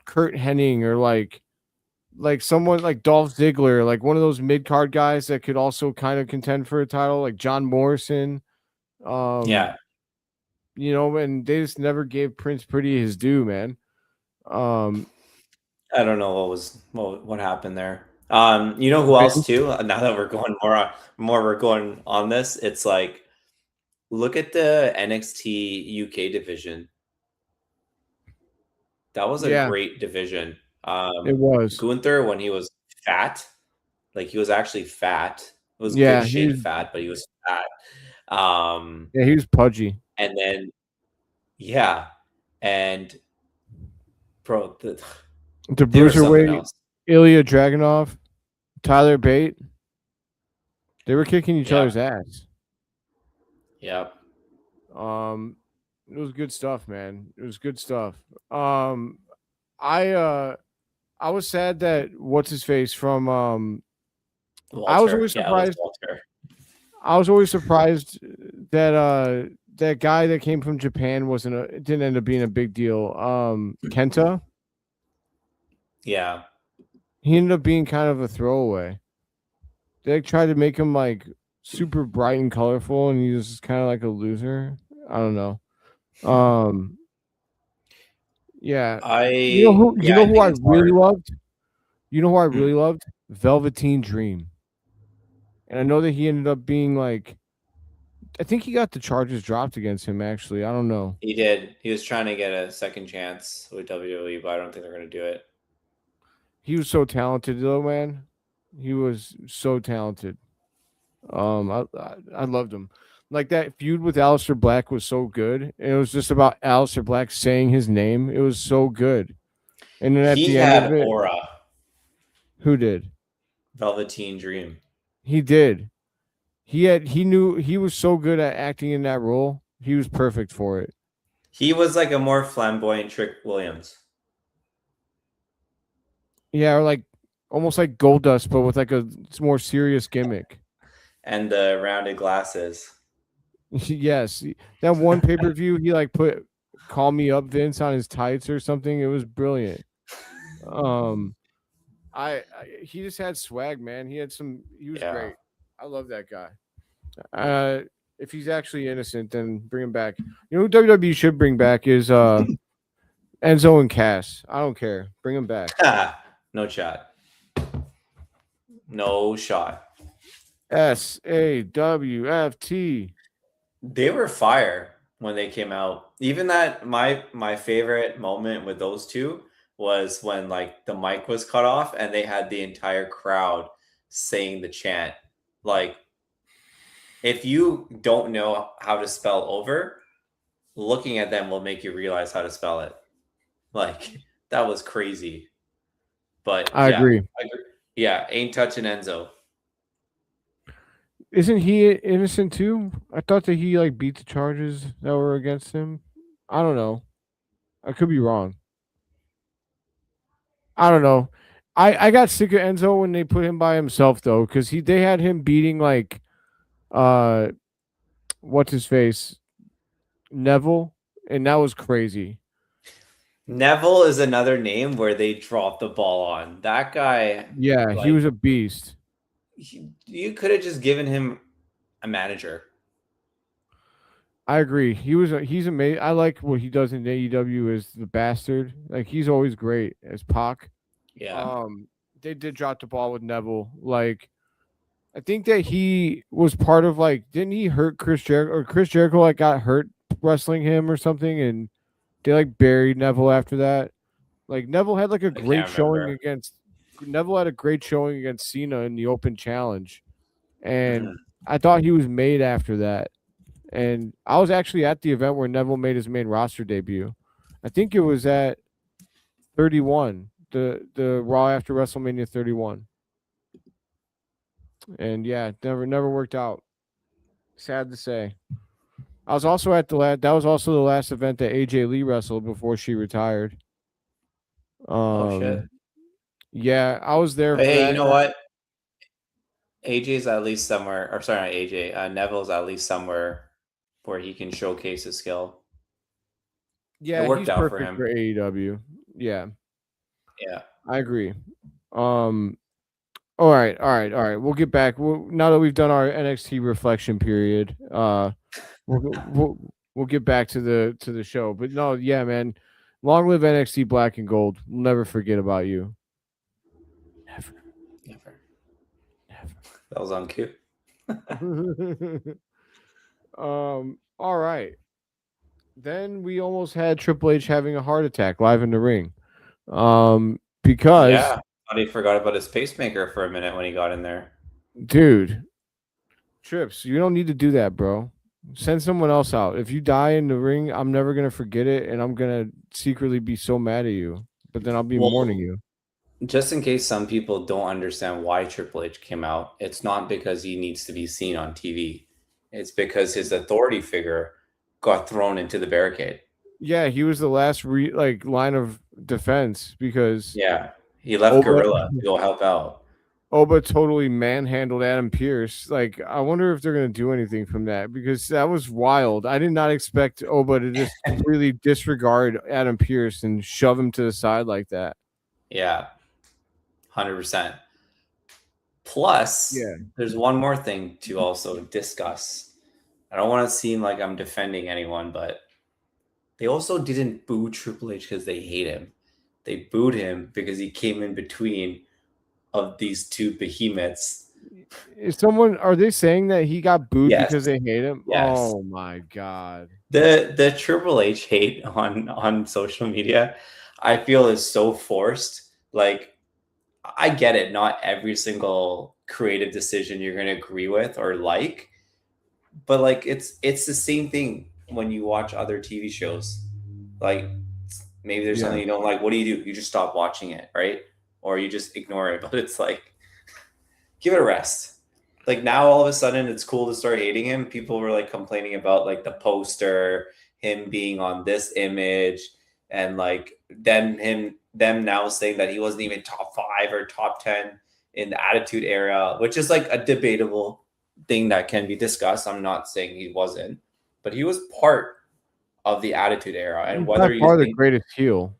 Kurt Hennig or like someone like Dolph Ziggler, like one of those mid card guys that could also kind of contend for a title, like John Morrison. yeah. You know, and they just never gave Prince Pretty his due, man. I don't know what happened there. You know who else Vince, too? Now that we're going we're going on this. It's like look at the NXT UK division. That was a yeah, great division. it was. Gunther when he was fat, like he was actually fat. It was good Yeah, shade fat, but he was fat. he was pudgy. And then yeah, and bro, The they were something Bruiserweight, else. Ilya Dragunov, Tyler Bate, they were kicking each Yeah, other's ass. yeah, Um, It was good stuff, man. It was good stuff. I was sad that what's his face from I was Walter. always Yeah, it was surprised. Walter. I was always surprised that that guy that came from Japan didn't end up being a big deal. Kenta, Yeah. he ended up being kind of a throwaway. They tried to make him like super bright and colorful, and he was kind of like a loser. I don't know. Yeah. You know I who think I it's really hard. loved? You know who I Hmm. really loved? Velveteen Dream. And I know that he ended up being like, I think he got the charges dropped against him. Actually, I don't know. He did. He was trying to get a second chance with WWE, but I don't think they're going to do it. He was so talented, though, man. He was so talented. I loved him. Like that feud with Aleister Black was so good, and it was just about Aleister Black saying his name. It was so good. And then at He the end of had it, aura. who did? Velveteen Dream. He did. He knew he was so good at acting in that role. He was perfect for it. He was like a more flamboyant Trick Williams. Yeah, or like almost like Goldust, but with like a more serious gimmick. And the rounded glasses. Yes, that one pay per view, he like put "Call Me Up" Vince on his tights or something. It was brilliant. He just had swag, man. He was great. I love that guy. If he's actually innocent, then bring him back. You know who WWE should bring back is Enzo and Cass. I don't care. Bring him back. No shot. No shot. SAWFT. They were fire when they came out. Even that my favorite moment with those two was when like the mic was cut off and they had the entire crowd saying the chant. Like if you don't know how to spell over, looking at them will make you realize how to spell it. Like that was crazy. But I agree. Yeah, ain't touching Enzo. Isn't he innocent too? I thought that he like beat the charges that were against him. I don't know. I could be wrong. I don't know. I got sick of Enzo when they put him by himself though, because they had him beating like what's his face? Neville, and that was crazy. Neville is another name where they dropped the ball on. That guy. Yeah, like, he was a beast. You could have just given him a manager. I agree. He's amazing. I like what he does in AEW as the bastard. Like he's always great as Pac. Yeah. They did drop the ball with Neville. Like I think that he was part of like didn't he hurt Chris Jericho or Chris Jericho like got hurt wrestling him or something and they like buried Neville after that. Like Neville had like a great showing against Cena in the Open Challenge. And I thought he was made after that. And I was actually at the event where Neville made his main roster debut. I think it was at 31, the Raw after WrestleMania 31. And yeah, never worked out. Sad to say. I was also at that was also the last event that AJ Lee wrestled before she retired. Oh shit. Yeah, I was there. Hey, you know what? AJ's at least somewhere, or sorry, not AJ. Neville's at least somewhere where he can showcase his skill. Yeah, it worked out for him for AEW. Yeah, I agree. All right. We'll get back. Now that we've done our NXT reflection period, we'll get back to the show. But no, yeah, man. Long live NXT Black and Gold. We'll never forget about you. Never. That was on cue. All right. Then we almost had Triple H having a heart attack live in the ring. Because yeah, I thought he forgot about his pacemaker for a minute when he got in there. Dude, Trips, you don't need to do that, bro. Send someone else out. If you die in the ring, I'm never gonna forget it, and I'm gonna secretly be so mad at you. But then I'll be mourning you. Just in case some people don't understand why Triple H came out, it's not because he needs to be seen on TV. It's because his authority figure got thrown into the barricade. Yeah, he was the last line of defense because he left Gorilla to go help out. Oba totally manhandled Adam Pearce. Like, I wonder if they're gonna do anything from that because that was wild. I did not expect Oba to just completely disregard Adam Pearce and shove him to the side like that. Yeah, 100%. Plus, there's one more thing to also discuss. I don't want to seem like I'm defending anyone, but they also didn't boo Triple H because they hate him. They booed him because he came in between of these two behemoths. Are they saying that he got booed because they hate him? Yes. Oh my god. The Triple H hate on social media, I feel, is so forced. Like, I get it. Not every single creative decision you're going to agree with or like, but like it's the same thing when you watch other TV shows. Like, maybe there's something you don't like. What do? You just stop watching it, right? Or you just ignore it. But it's like, give it a rest. Like, now all of a sudden it's cool to start hating him. People were like complaining about like the poster, him being on this image, and like them now saying that he wasn't even top 5 or top 10 in the Attitude Era, which is like a debatable thing that can be discussed. I'm not saying he wasn't, but he was part of the Attitude Era, and whether you think the greatest heel.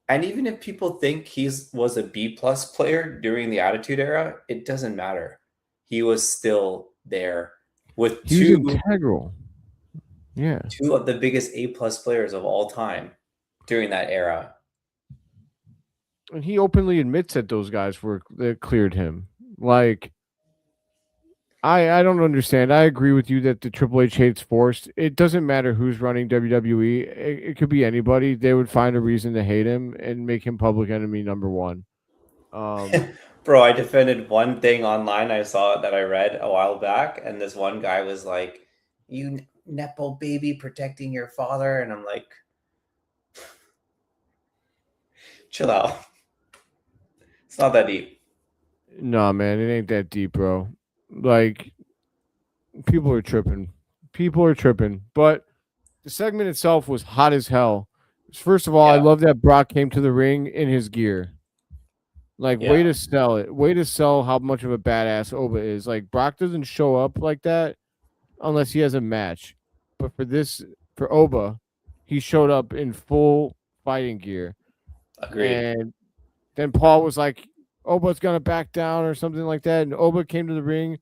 And even if people think was a B+ player during the Attitude Era, it doesn't matter. He was still there with integral. Yeah. 2 of the biggest A+ players of all time during that era. And he openly admits that those guys that cleared him. Like, I don't understand. I agree with you that the Triple H hate's forced. It doesn't matter who's running WWE. It could be anybody. They would find a reason to hate him and make him public enemy number 1. Bro, I defended one thing online I saw that I read a while back, and this one guy was like, "You Nepo baby protecting your father," and I'm like, chill out. It's not that deep. No, man, it ain't that deep, bro. Like, people are tripping. But the segment itself was hot as hell. First of all, I love that Brock came to the ring in his gear. Like, way to sell it. Way to sell how much of a badass Oba is. Like, Brock doesn't show up like that unless he has a match. But for Oba, he showed up in full fighting gear. Agreed. And then Paul was like, Oba's gonna back down or something like that. And Oba came to the ring.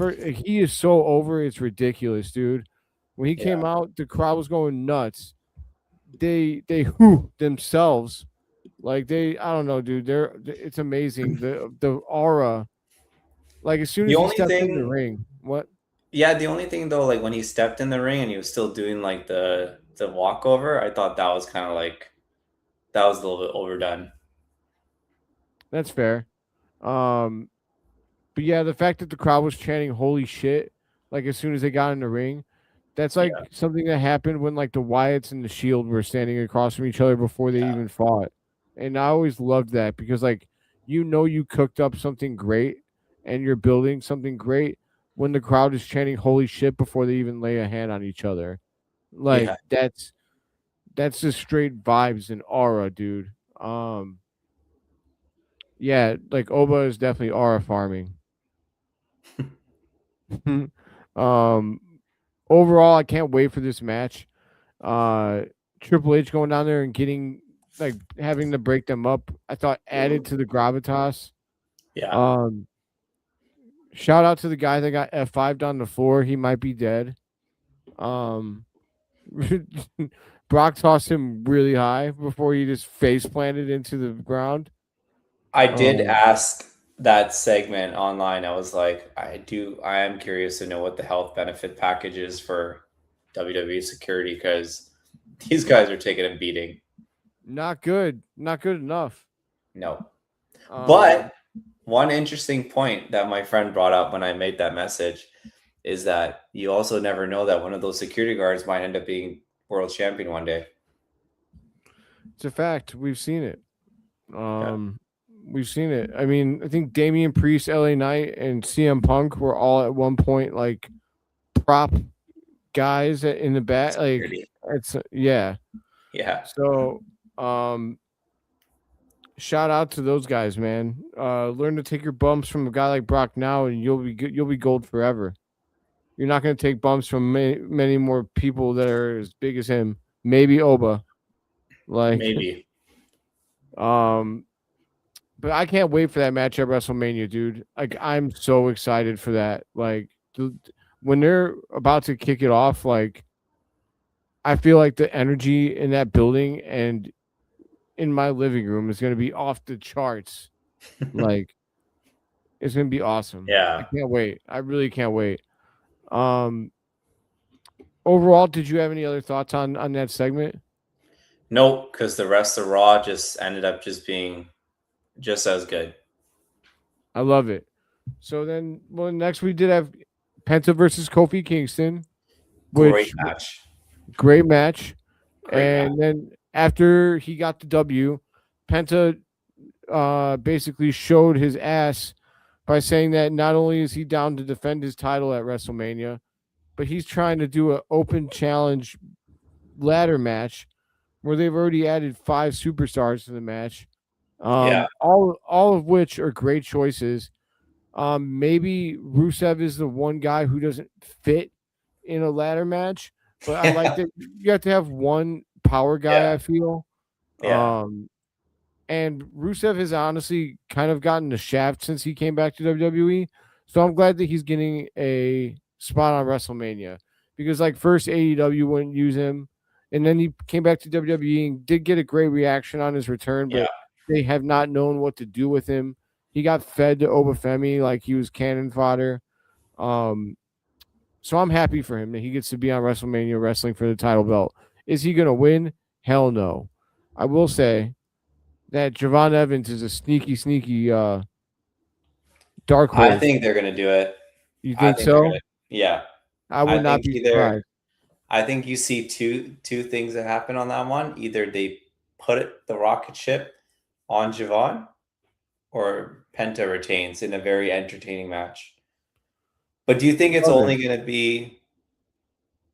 He is so over, it's ridiculous, dude. When he came out, the crowd was going nuts. They themselves. Like, I don't know, dude. It's amazing. The aura. Like, as soon as he stepped in the ring. What? Yeah, the only thing though, like when he stepped in the ring and he was still doing like the walkover, I thought that was kind of like, that was a little bit overdone. That's fair. But yeah, the fact that the crowd was chanting "Holy shit!" like as soon as they got in the ring, that's like something that happened when like the Wyatts and the Shield were standing across from each other before they even fought. And I always loved that because, like, you cooked up something great and you're building something great when the crowd is chanting "Holy shit!" before they even lay a hand on each other. Like, that's just straight vibes and aura, dude. Yeah, like Oba is definitely aura farming. Overall, I can't wait for this match. Triple H going down there and having to break them up, I thought added to the gravitas. Yeah. Shout out to the guy that got F5'd on the floor. He might be dead. Brock tossed him really high before he just face planted into the ground. I did ask that segment online. I was like, I am curious to know what the health benefit package is for WWE security, because these guys are taking a beating. Not good enough. No. But one interesting point that my friend brought up when I made that message is that you also never know that one of those security guards might end up being world champion one day. It's a fact. We've seen it. We've seen it. I mean, I think Damian Priest, LA Knight, and CM Punk were all at one point like prop guys in the back. Like it's Yeah. So, shout out to those guys, man. Learn to take your bumps from a guy like Brock now, and you'll be good. You'll be gold forever. You're not going to take bumps from many more people that are as big as him. Maybe Oba, like maybe. But I can't wait for that match at WrestleMania, dude. Like I'm so excited for that. Like when they're about to kick it off, like I feel like the energy in that building and in my living room is going to be off the charts. Like it's going to be awesome. Yeah. I can't wait. I really can't wait. Overall, did you have any other thoughts on that segment? Nope, because the rest of Raw just ended up just being just as good. I love it. So then, well, next we did have Penta versus Kofi Kingston. Great match. Great match. Then after he got the W, Penta basically showed his ass by saying that not only is he down to defend his title at WrestleMania, but he's trying to do an open challenge ladder match where they've already added 5 superstars to the match. All of which are great choices. Maybe Rusev is the one guy who doesn't fit in a ladder match, but I like that you have to have one power guy, I feel. And Rusev has honestly kind of gotten the shaft since he came back to WWE. So I'm glad that he's getting a spot on WrestleMania because like first AEW wouldn't use him and then he came back to WWE and did get a great reaction on his return, but they have not known what to do with him. He got fed to Obafemi like he was cannon fodder. So I'm happy for him that he gets to be on WrestleMania wrestling for the title belt. Is he going to win? Hell no. I will say that Javon Evans is a sneaky dark horse. I think they're going to do it. You think so? Yeah. I would not be surprised. I think you see two things that happen on that one. Either they put the rocket ship on Javon or Penta retains in a very entertaining match. But do you think it's only going to be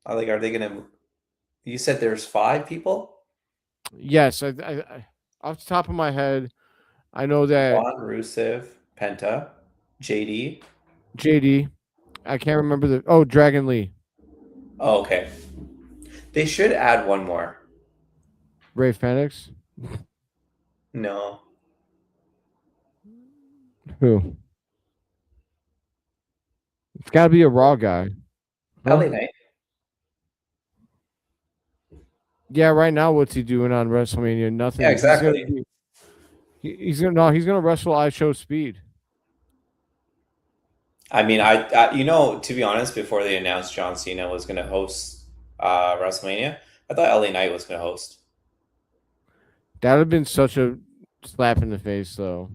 like, are they going to, you said there's 5 people? Yes. I off the top of my head, I know that Javon, Rusev, Penta, JD. I can't remember Dragon Lee. Oh, okay. They should add one more. Ray Phoenix? No. Who? It's got to be a Raw guy. LA Knight. Yeah, right now, what's he doing on WrestleMania? Nothing. Yeah, exactly. He's gonna wrestle I Show Speed. I mean, I to be honest, before they announced John Cena was going to host WrestleMania, I thought LA Knight was going to host. That would have been such a slap in the face, though.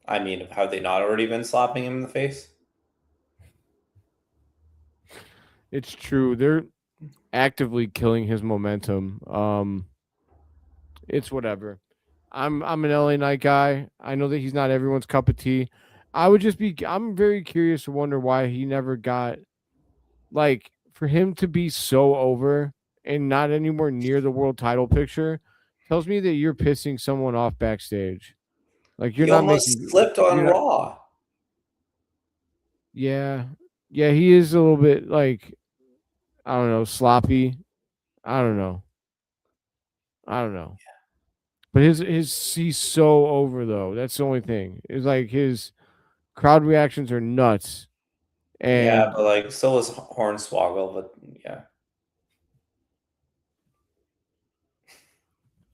I mean, have they not already been slapping him in the face? It's true. They're actively killing his momentum. It's whatever. I'm an LA Knight guy. I know that he's not everyone's cup of tea. I'm very curious to wonder why he never got, like, for him to be so over and not anywhere near the world title picture tells me that you're pissing someone off backstage. Like you're not making slipped on Raw. Yeah, he is a little bit like, I don't know, sloppy. I don't know. But he's so over though. That's the only thing. It's like his crowd reactions are nuts. And yeah, but like so is Hornswoggle, but yeah.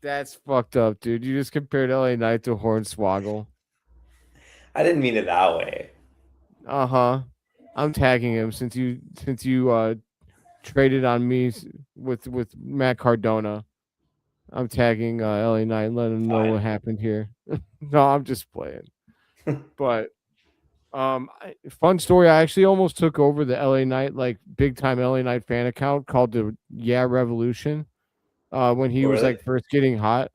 That's fucked up, dude. You just compared LA Knight to Hornswoggle. I didn't mean it that way. Uh-huh. I'm tagging him since you traded on me with Matt Cardona. I'm tagging LA Knight and letting him know what happened here. No, I'm just playing. But fun story. I actually almost took over the LA Knight, like big time LA Knight fan account called the Revolution. When he was like first getting hot.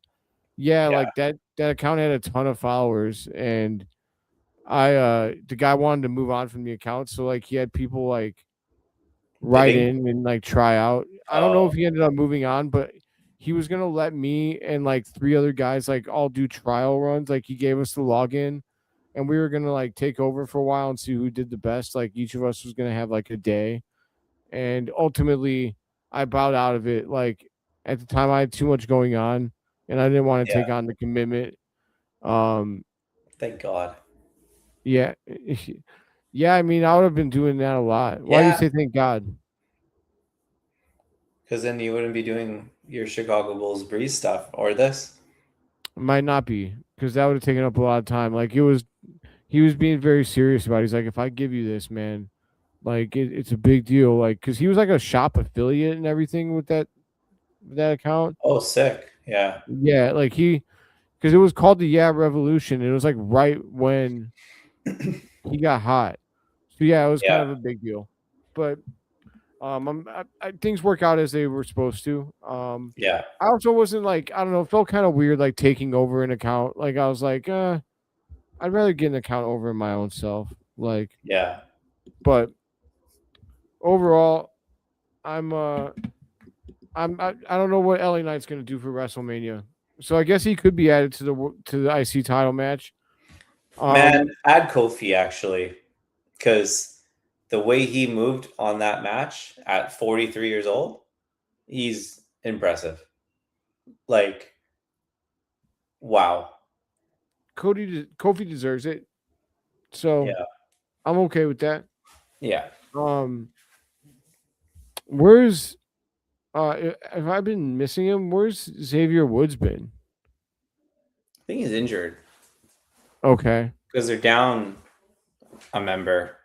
Yeah, like that account had a ton of followers, and the guy wanted to move on from the account, so like he had people like right in and like try out. I don't know if he ended up moving on, but he was gonna let me and like 3 other guys like all do trial runs. Like he gave us the login, and we were gonna like take over for a while and see who did the best. Like each of us was gonna have like a day, and ultimately I bowed out of it. Like at the time, I had too much going on, and I didn't want to take on the commitment. Thank God. Yeah, yeah. I mean, I would have been doing that a lot. Why do you say thank God? Because then you wouldn't be doing your Chicago Bulls Breeze stuff or this. It might not be, because that would have taken up a lot of time. Like he was being very serious about it. He's like, if I give you this, man, like it's a big deal. Like, because he was like a shop affiliate and everything with that account. Oh, sick. Yeah. Yeah, like because it was called the Revolution. And it was like right when he got hot. So yeah, it was kind of a big deal. But things work out as they were supposed to. I also wasn't like, I don't know, it felt kind of weird like taking over an account. Like I was like, I'd rather get an account over my own self. Like, but overall, I don't know what LA Knight's gonna do for WrestleMania. So I guess he could be added to the IC title match. Man, add Kofi actually, because the way he moved on that match at 43 years old, he's impressive. Like, wow. Kofi deserves it. So I'm okay with that. Yeah. Where's have I been missing him? Where's Xavier Woods been? I think he's injured. Okay. Because they're down a member.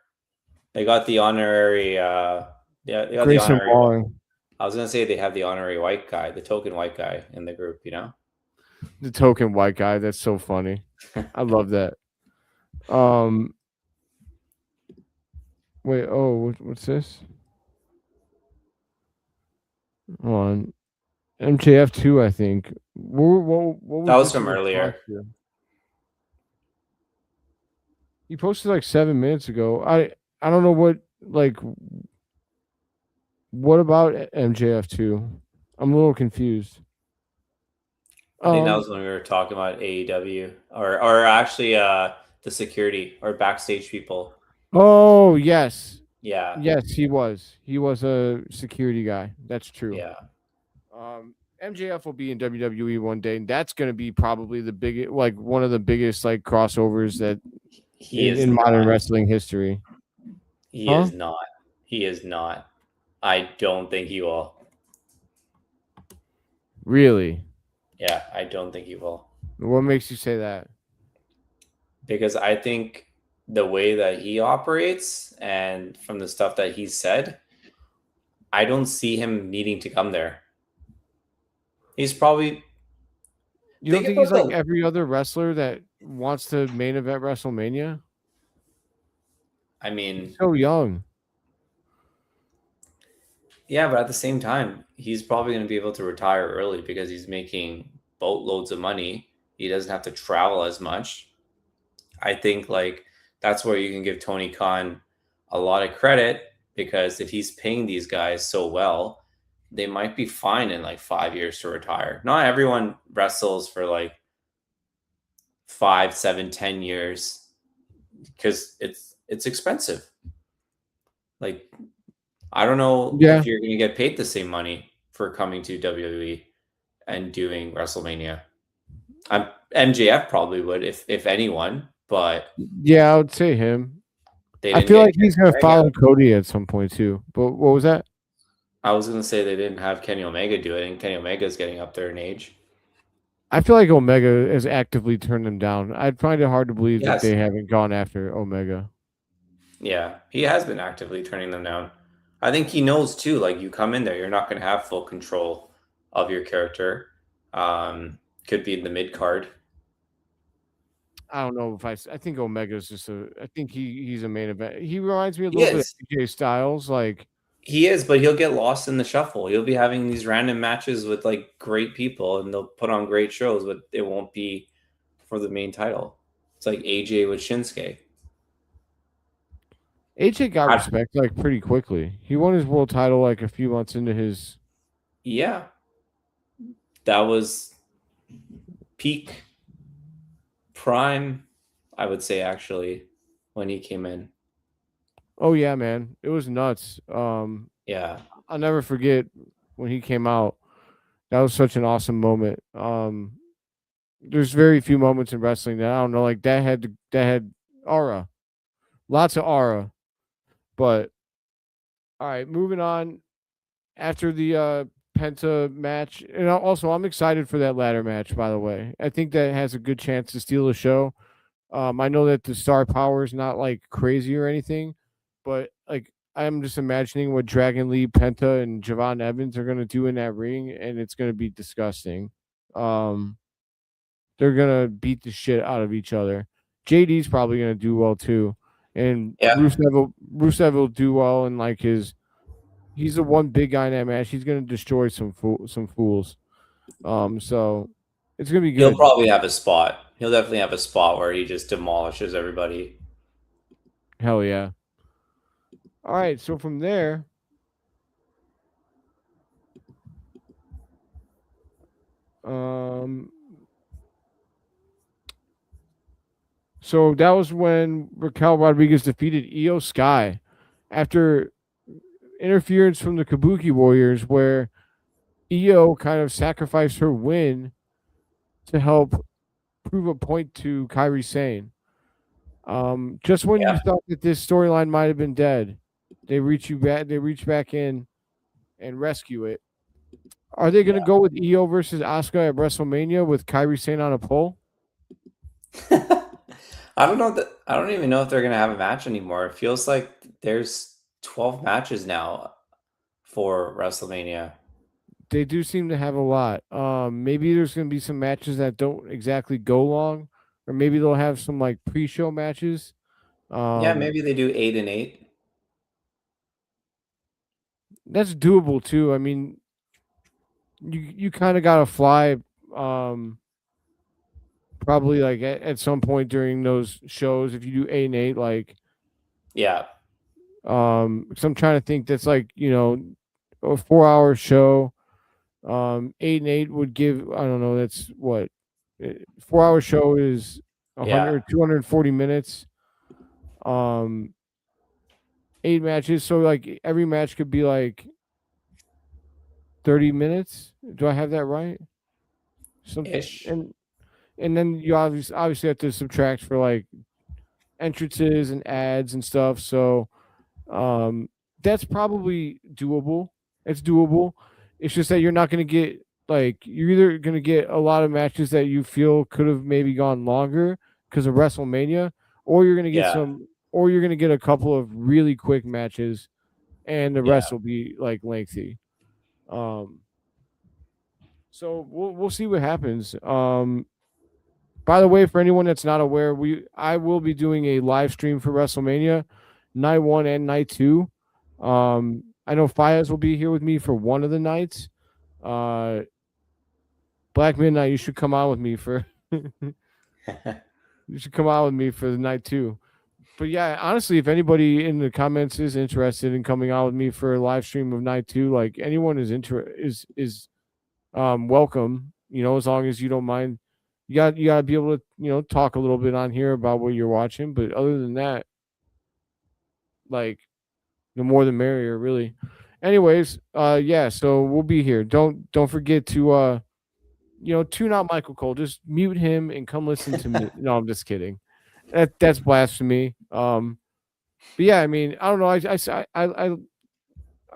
They got the honorary they got the honorary. I was gonna say they have the honorary white guy, the token white guy in the group, you know? The token white guy. That's so funny. I love that. Wait, what's this? Hold on. MJF 2, I think. What was that was from earlier. He posted like 7 minutes ago. I don't know what about MJF 2? I'm a little confused. I think that was when we were talking about AEW or actually the security or backstage people. Oh, yes. Yeah. Yes, he was. He was a security guy. That's true. Yeah. MJF will be in WWE one day, and that's going to be probably the biggest, like one of the biggest like crossovers that in modern wrestling history. He is not. He is not. I don't think he will. Really? Yeah, I don't think he will. What makes you say that? Because I think the way that he operates and from the stuff that he said, I don't see him needing to come there. He's probably... You don't think he's like every other wrestler that wants to main event WrestleMania? I mean... He's so young. Yeah, but at the same time, he's probably going to be able to retire early because he's making boatloads of money. He doesn't have to travel as much. I think like that's where you can give Tony Khan a lot of credit, because if he's paying these guys so well, they might be fine in like 5 years to retire. Not everyone wrestles for like 5, 7, 10 years because it's expensive. Like, I don't know if you're going to get paid the same money for coming to WWE and doing WrestleMania. MJF probably would, if anyone, but yeah, I would say him. I feel like he's going to follow Cody at some point too. But what was that? I was going to say they didn't have Kenny Omega do it, and Kenny Omega is getting up there in age. I feel like Omega has actively turned them down. I'd find it hard to believe that they haven't gone after Omega. Yeah, he has been actively turning them down. I think he knows too, like you come in there, you're not going to have full control of your character. Could be in the mid card. I don't know if I think Omega's just I think he's a main event. He reminds me a little bit of AJ Styles. Like he is, but he'll get lost in the shuffle. He'll be having these random matches with like great people, and they'll put on great shows, but it won't be for the main title. It's like AJ with Shinsuke. AJ got respect like pretty quickly. He won his world title like a few months into his. Yeah, that was peak prime, I would say, actually, when he came in. Oh yeah, man, it was nuts. Yeah, I'll never forget when he came out. That was such an awesome moment. There's very few moments in wrestling that I don't know, like that had aura, lots of aura. But all right, moving on. After the Penta match, and also I'm excited for that ladder match. By the way, I think that has a good chance to steal the show. I know that the star power is not like crazy or anything, but like I'm just imagining what Dragon Lee, Penta, and Javon Evans are gonna do in that ring, and it's gonna be disgusting. Um, they're gonna beat the shit out of each other. JD's probably gonna do well too, and yeah. Rusev will do well, and like he's the one big guy in that match. He's gonna destroy some fools. So it's gonna be good. He'll probably have a spot. He'll definitely have a spot where he just demolishes everybody. Hell yeah. All right, so from there, so that was when Raquel Rodriguez defeated Io Sky after interference from the Kabuki Warriors, where Io kind of sacrificed her win to help prove a point to Kairi Sane. Just when you thought that this storyline might have been dead, they reach back in and rescue it. Are they going to go with Io versus Asuka at WrestleMania with Kairi Sane on a pole? I don't know I don't even know if they're gonna have a match anymore. It feels like there's 12 matches now for WrestleMania. They do seem to have a lot. Maybe there's going to be some matches that don't exactly go long, or maybe they'll have some like pre-show matches. Yeah, maybe they do 8 and 8. That's doable too. I mean, you kind of got to fly. Probably like at some point during those shows, if you do 8 and 8, like yeah. Because I'm trying to think. That's like a 4-hour show. 8 and 8 would give. I don't know. That's what 4-hour show is 240 minutes. 8 matches. So like every match could be like 30 minutes. Do I have that right? Ish. And then you obviously have to subtract for like entrances and ads and stuff. So that's probably doable. It's doable. It's just that you're not going to get you're either going to get a lot of matches that you feel could have maybe gone longer because of WrestleMania, or you're going to get or you're going to get a couple of really quick matches, and the rest will be like lengthy. So we'll see what happens. By the way, for anyone that's not aware, I will be doing a live stream for WrestleMania, night 1 and night 2. I know Fayyaz will be here with me for one of the nights. Black Midnight, you should come on with me for you should come on with me for the night 2. But yeah, honestly, if anybody in the comments is interested in coming on with me for a live stream of night 2, like anyone is welcome, as long as you don't mind. You got to be able to, talk a little bit on here about what you're watching, but other than that, like the more the merrier, really. Anyways, yeah, so we'll be here. Don't forget to tune out Michael Cole. Just mute him and come listen to me. No, I'm just kidding. That's blasphemy. But yeah, I mean, I don't know.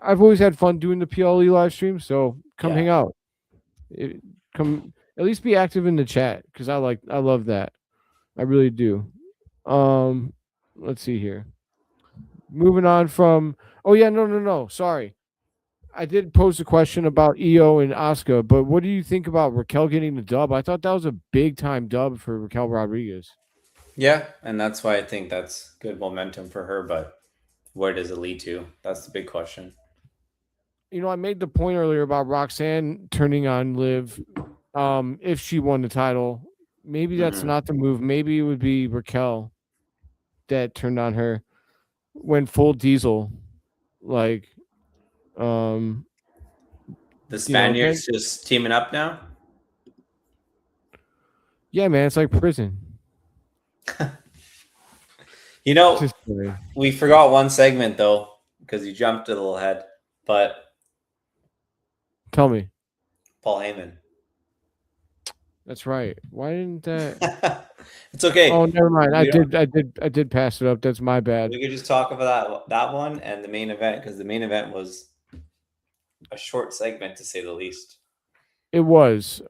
I've always had fun doing the PLE live stream, so come hang out. Come at least be active in the chat because I love that. I really do. Let's see here. Moving on from no. Sorry. I did pose a question about Io and Asuka, but what do you think about Raquel getting the dub? I thought that was a big time dub for Raquel Rodriguez. Yeah, and that's why I think that's good momentum for her, but where does it lead to? That's the big question. I made the point earlier about Roxanne turning on Liv if she won the title. Maybe that's not the move. Maybe it would be Raquel that turned on her. went full diesel, like, The Spaniards just teaming up now. Yeah, man, it's like prison. We forgot one segment though because you jumped a little ahead. But tell me, Paul Heyman. That's right. Why didn't that? It's okay. Oh, never mind. I did pass it up. That's my bad. We could just talk about that one and the main event, because the main event was a short segment to say the least. It was.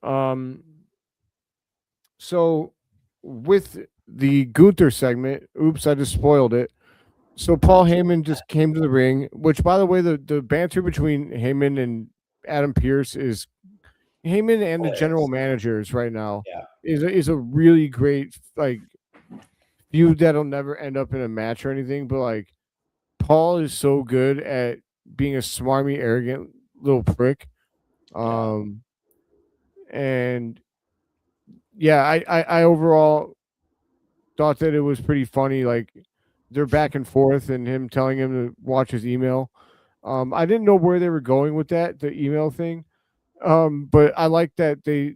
So with the Gunther segment, oops, I just spoiled it. So Paul Heyman just came to the ring, which, by the way, the banter between Heyman and Adam Pearce is Heyman and the general managers right now. Yeah. Is a really great feud that'll never end up in a match or anything, but like Paul is so good at being a smarmy, arrogant little prick. And yeah, I overall thought that it was pretty funny. Like they're back and forth and him telling him to watch his email. I didn't know where they were going with that, the email thing. But I like that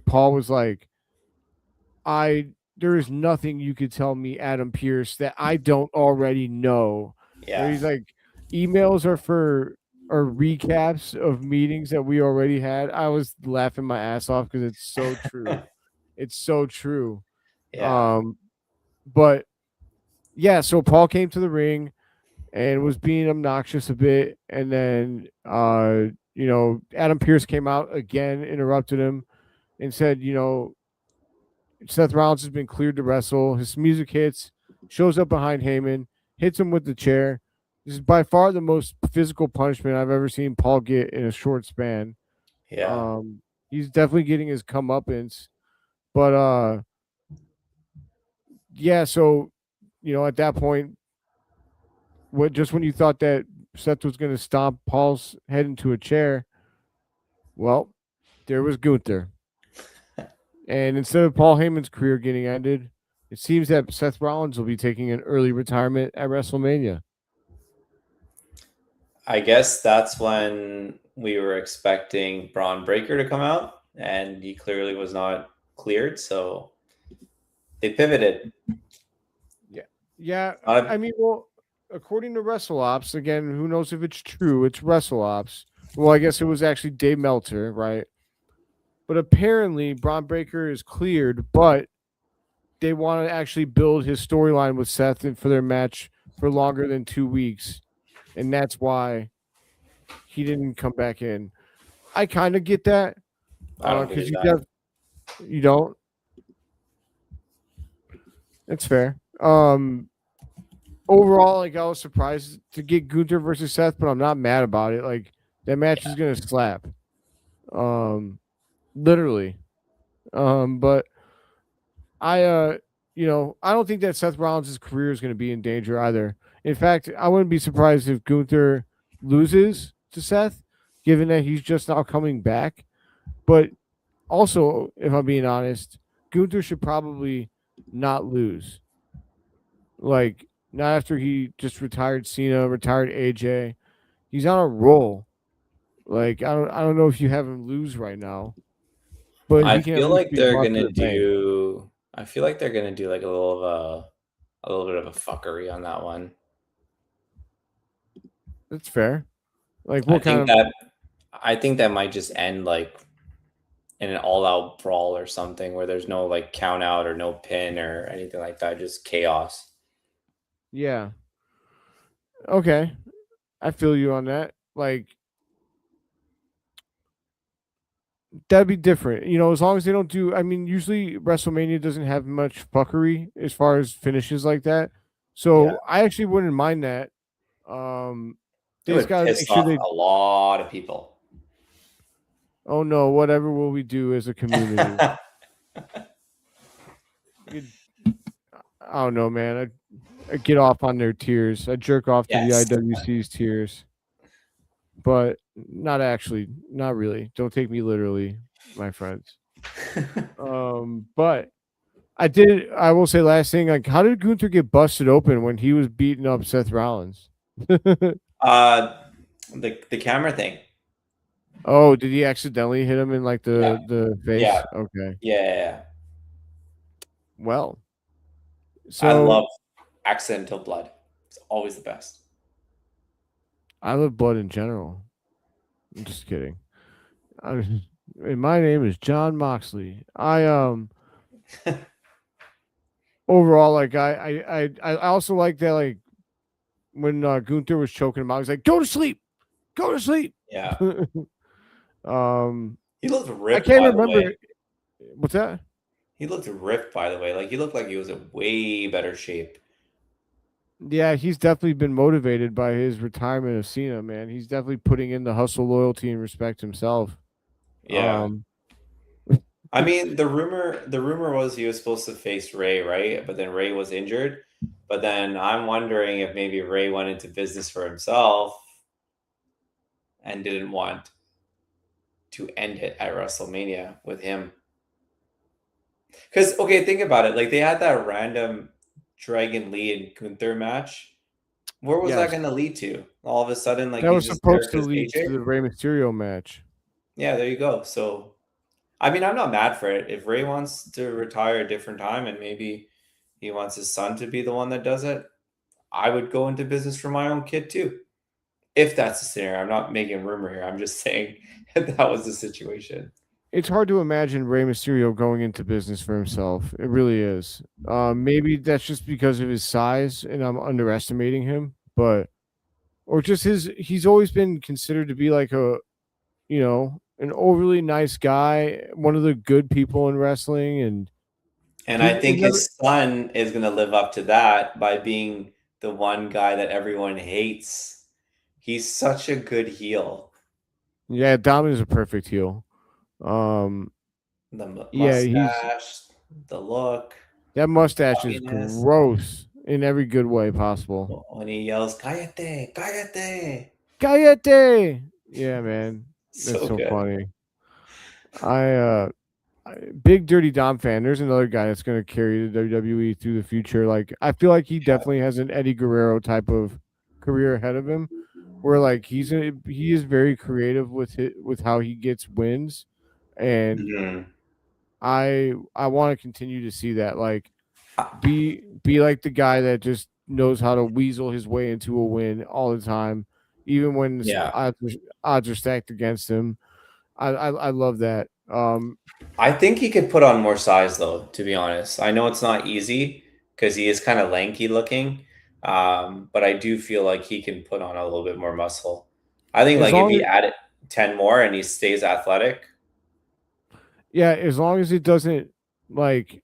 Paul was like, there is nothing you could tell me, Adam Pearce, that I don't already know. Yeah. He's like, emails are recaps of meetings that we already had. I was laughing my ass off because it's so true. It's so true. Yeah. But yeah, so Paul came to the ring and was being obnoxious a bit, and then Adam Pearce came out again, interrupted him, and said, Seth Rollins has been cleared to wrestle. His music hits, shows up behind Heyman, hits him with the chair. This is by far the most physical punishment I've ever seen Paul get in a short span. Yeah. He's definitely getting his comeuppance. But yeah, so at that point, just when you thought that Seth was going to stomp Paul's head into a chair, well, there was Gunther. And instead of Paul Heyman's career getting ended, it seems that Seth Rollins will be taking an early retirement at WrestleMania. I guess that's when we were expecting Braun Breaker to come out, and he clearly was not cleared, so they pivoted. Yeah. I mean, well, according to WrestleOps, again, who knows if it's true? It's WrestleOps. Well, I guess it was actually Dave Meltzer, right? But apparently, Braun Breaker is cleared, but they want to actually build his storyline with Seth for their match for longer than 2 weeks, and that's why he didn't come back in. I kind of get that. I don't get that. You don't? That's fair. Overall, I was surprised to get Gunther versus Seth, but I'm not mad about it. Like that match is gonna slap. Literally. But I don't think that Seth Rollins' career is gonna be in danger either. In fact, I wouldn't be surprised if Gunther loses to Seth, given that he's just now coming back. But also, if I'm being honest, Gunther should probably not lose. Like, not after he just retired Cena, retired AJ. He's on a roll. Like, I don't know if you have him lose right now. But I feel like they're gonna do like a little bit of a fuckery on that one. That's fair. Like, I think that might just end like in an all-out brawl or something where there's no like count out or no pin or anything like that, just chaos. Yeah. Okay. I feel you on that. Like, that'd be different. As long as they don't do, I mean, usually WrestleMania doesn't have much fuckery as far as finishes like that. So I actually wouldn't mind that. They would piss off a lot of people. Oh no, whatever will we do as a community? I don't know, man. I get off on their tears. I jerk off to the IWC's tears. But not actually, not really. Don't take me literally, my friends. But I will say last thing, like, how did Gunther get busted open when he was beating up Seth Rollins? The camera thing. Oh, did he accidentally hit him in like Yeah. the face? Yeah. Okay. Yeah. Well, I so love accidental blood. It's always the best. I love blood in general. I'm just kidding. My name is John Moxley. Overall, like I also like that, like when Gunther was choking him out, he's like, "Go to sleep, go to sleep." Yeah. um, He looked I ripped, can't by the remember way. what's that. He looked ripped, by the way. Like he looked like he was in way better shape. Yeah, he's definitely been motivated by his retirement of Cena, man. He's definitely putting in the hustle, loyalty, and respect himself. Yeah. I mean, the rumor was he was supposed to face Ray, right? But then Ray was injured. But then I'm wondering if maybe Ray went into business for himself and didn't want to end it at WrestleMania with him. Because okay, think about it. Like they had that random Dragon Lee and Gunther match. Where was that Yes, going to lead to? All of a sudden, like that he's was just there supposed to because lead to AJ. the Rey Mysterio match. Yeah, there you go. So, I mean, I'm not mad for it. If Ray wants to retire a different time and maybe he wants his son to be the one that does it, I would go into business for my own kid too. If that's the scenario, I'm not making a rumor here. I'm just saying that was the situation. It's hard to imagine Rey Mysterio going into business for himself. It really is. Maybe that's just because of his size, and I'm underestimating him, but or just he's always been considered to be like an overly nice guy, one of the good people in wrestling, and And he I think never. his son is going to live up to that by being the one guy that everyone hates. He's such a good heel. Yeah, Dom is a perfect heel. Um, The yeah, he's mustache, the look, that mustache is happiness. gross in every good way possible. When he yells, "Cállate, cállate." Cállate! Yeah, man, that's So so good. funny. I big Dirty Dom fan. There's another guy that's going to carry the WWE through the future. Like I feel like he definitely has an Eddie Guerrero type of career ahead of him, where like he is very creative with how he gets wins, and Mhm. I want to continue to see that. Like Uh, be like the guy that just knows how to weasel his way into a win all the time, even when Yeah. odds are stacked against him. I love that. I think he could put on more size, though, to be honest. I know it's not easy because he is kind of lanky looking, but I do feel like he can put on a little bit more muscle. I think, As like, if long he as added 10 more and he stays athletic, Yeah, as long as it doesn't like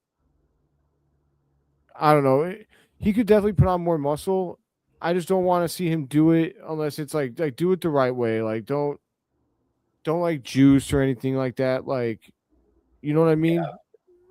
I don't know, he could definitely put on more muscle. I just don't want to see him do it unless it's like do it the right way. Like don't like juice or anything like that. Like you know what I mean?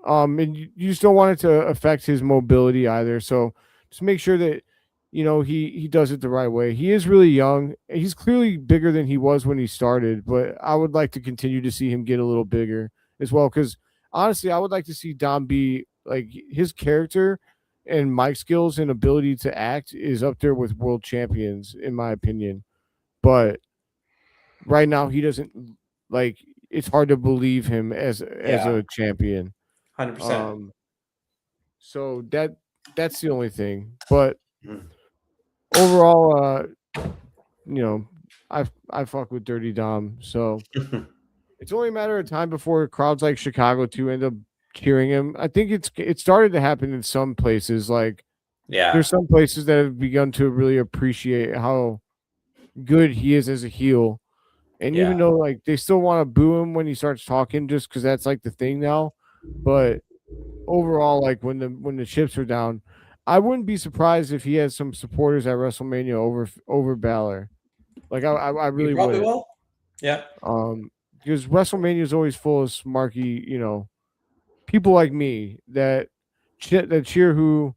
And you just don't want it to affect his mobility either. So just make sure that he does it the right way. He is really young. He's clearly bigger than he was when he started, but I would like to continue to see him get a little bigger as well. Because honestly, I would like to see Dom be like his character and mic skills and ability to act is up there with world champions in my opinion. But right now, he doesn't like. It's hard to believe him as yeah, a champion. 100%. Um, so that's the only thing. But Mhm. overall, you know, I fuck with Dirty Dom. So it's only a matter of time before crowds like Chicago to end up cheering him. I think it started to happen in some places. Like Yeah, there's some places that have begun to really appreciate how good he is as a heel. And yeah. even though like they still want to boo him when he starts talking, just because that's like the thing now, but overall, like when the chips are down, I wouldn't be surprised if he has some supporters at WrestleMania over Balor. Like I You really probably wouldn't. will. Yeah, Because WrestleMania is always full of smarky, people like me that cheer who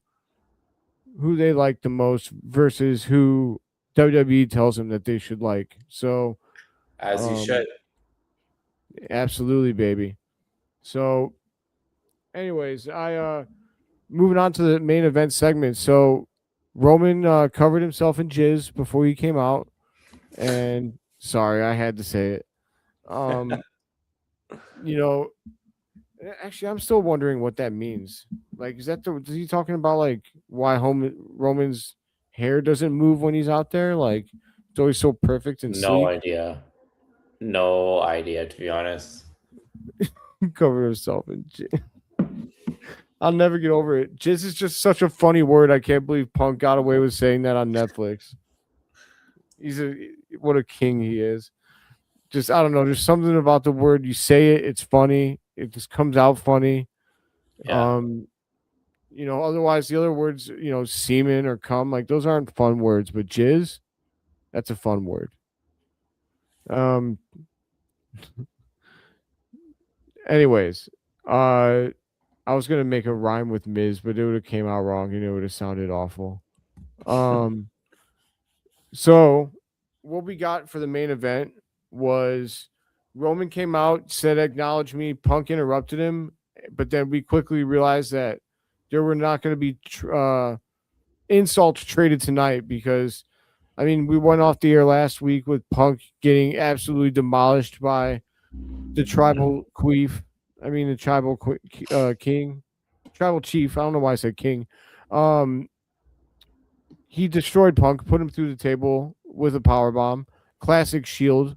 they like the most versus who WWE tells them that they should like. So, as you um, should. absolutely, baby. So anyways, I moving on to the main event segment. So Roman covered himself in jizz before he came out, and sorry, I had to say it. Um, you know, actually, I'm still wondering what that means. Like, is he talking about like why Roman's hair doesn't move when he's out there? Like, it's always so perfect and No sleek. idea. No idea, to be honest. Covered himself in jizz. I'll never get over it. Jizz is just such a funny word. I can't believe Punk got away with saying that on Netflix. What a king he is. Just I don't know. There's something about the word. You say it, it's funny. It just comes out funny. Yeah. Otherwise the other words, semen or cum, like those aren't fun words. But jizz, that's a fun word. Um. Anyways, I was gonna make a rhyme with Miz, but it would have came out wrong and it would have sounded awful. Um. So, what we got for the main event was Roman came out, said, "Acknowledge me." Punk interrupted him, but then we quickly realized that there were not going to be insults traded tonight because, I mean, we went off the air last week with Punk getting absolutely demolished by the tribal queef. I mean, the tribal king, tribal chief. I don't know why I said king. Um, he destroyed Punk, put him through the table with a power bomb. Classic Shield,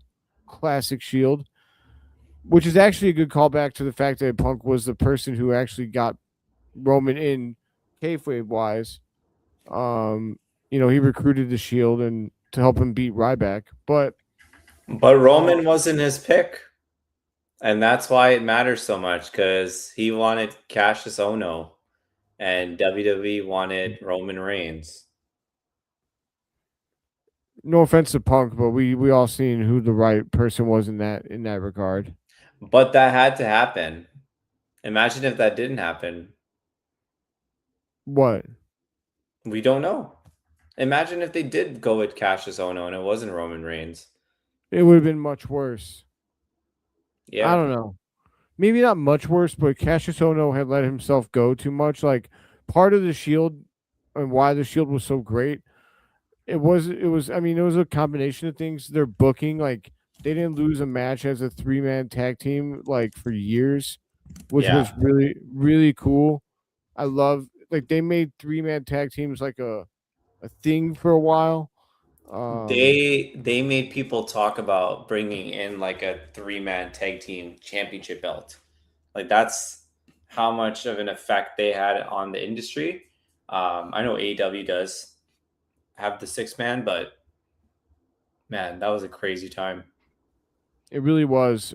which is actually a good callback to the fact that Punk was the person who actually got Roman in kayfabe wise. He recruited the Shield and to help him beat Ryback, but Roman wasn't his pick, and that's why it matters so much because he wanted Cassius Ohno, and WWE wanted Roman Reigns. No offense to Punk, but we all seen who the right person was in that regard. But that had to happen. Imagine if that didn't happen. What? We don't know. Imagine if they did go with Cassius Ohno and it wasn't Roman Reigns. It would have been much worse. Yeah. I don't know. Maybe not much worse, but Cassius Ohno had let himself go too much. Like part of the Shield and why the Shield was so great, it was I mean, it was a combination of things. Their booking, like they didn't lose a match as a 3-man tag team like for years, which was really, really cool. I love like they made 3-man tag teams like a thing for a while. They made people talk about bringing in like a 3-man tag team championship belt. Like that's how much of an effect they had on the industry. I know AEW does have the 6-man, but man, that was a crazy time. It really was.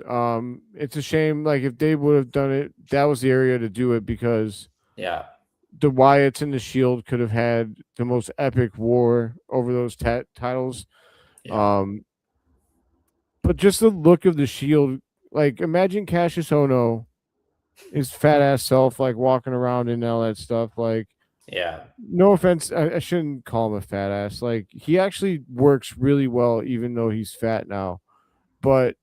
It's a shame. Like if they would have done it, that was the area to do it because the Wyatts and the Shield could have had the most epic war over those titles. Yeah. But just the look of the Shield, like imagine Cassius Ohno, his fat ass self, like walking around and all that stuff. Like, no offense, I shouldn't call him a fat ass. Like he actually works really well, even though he's fat now. But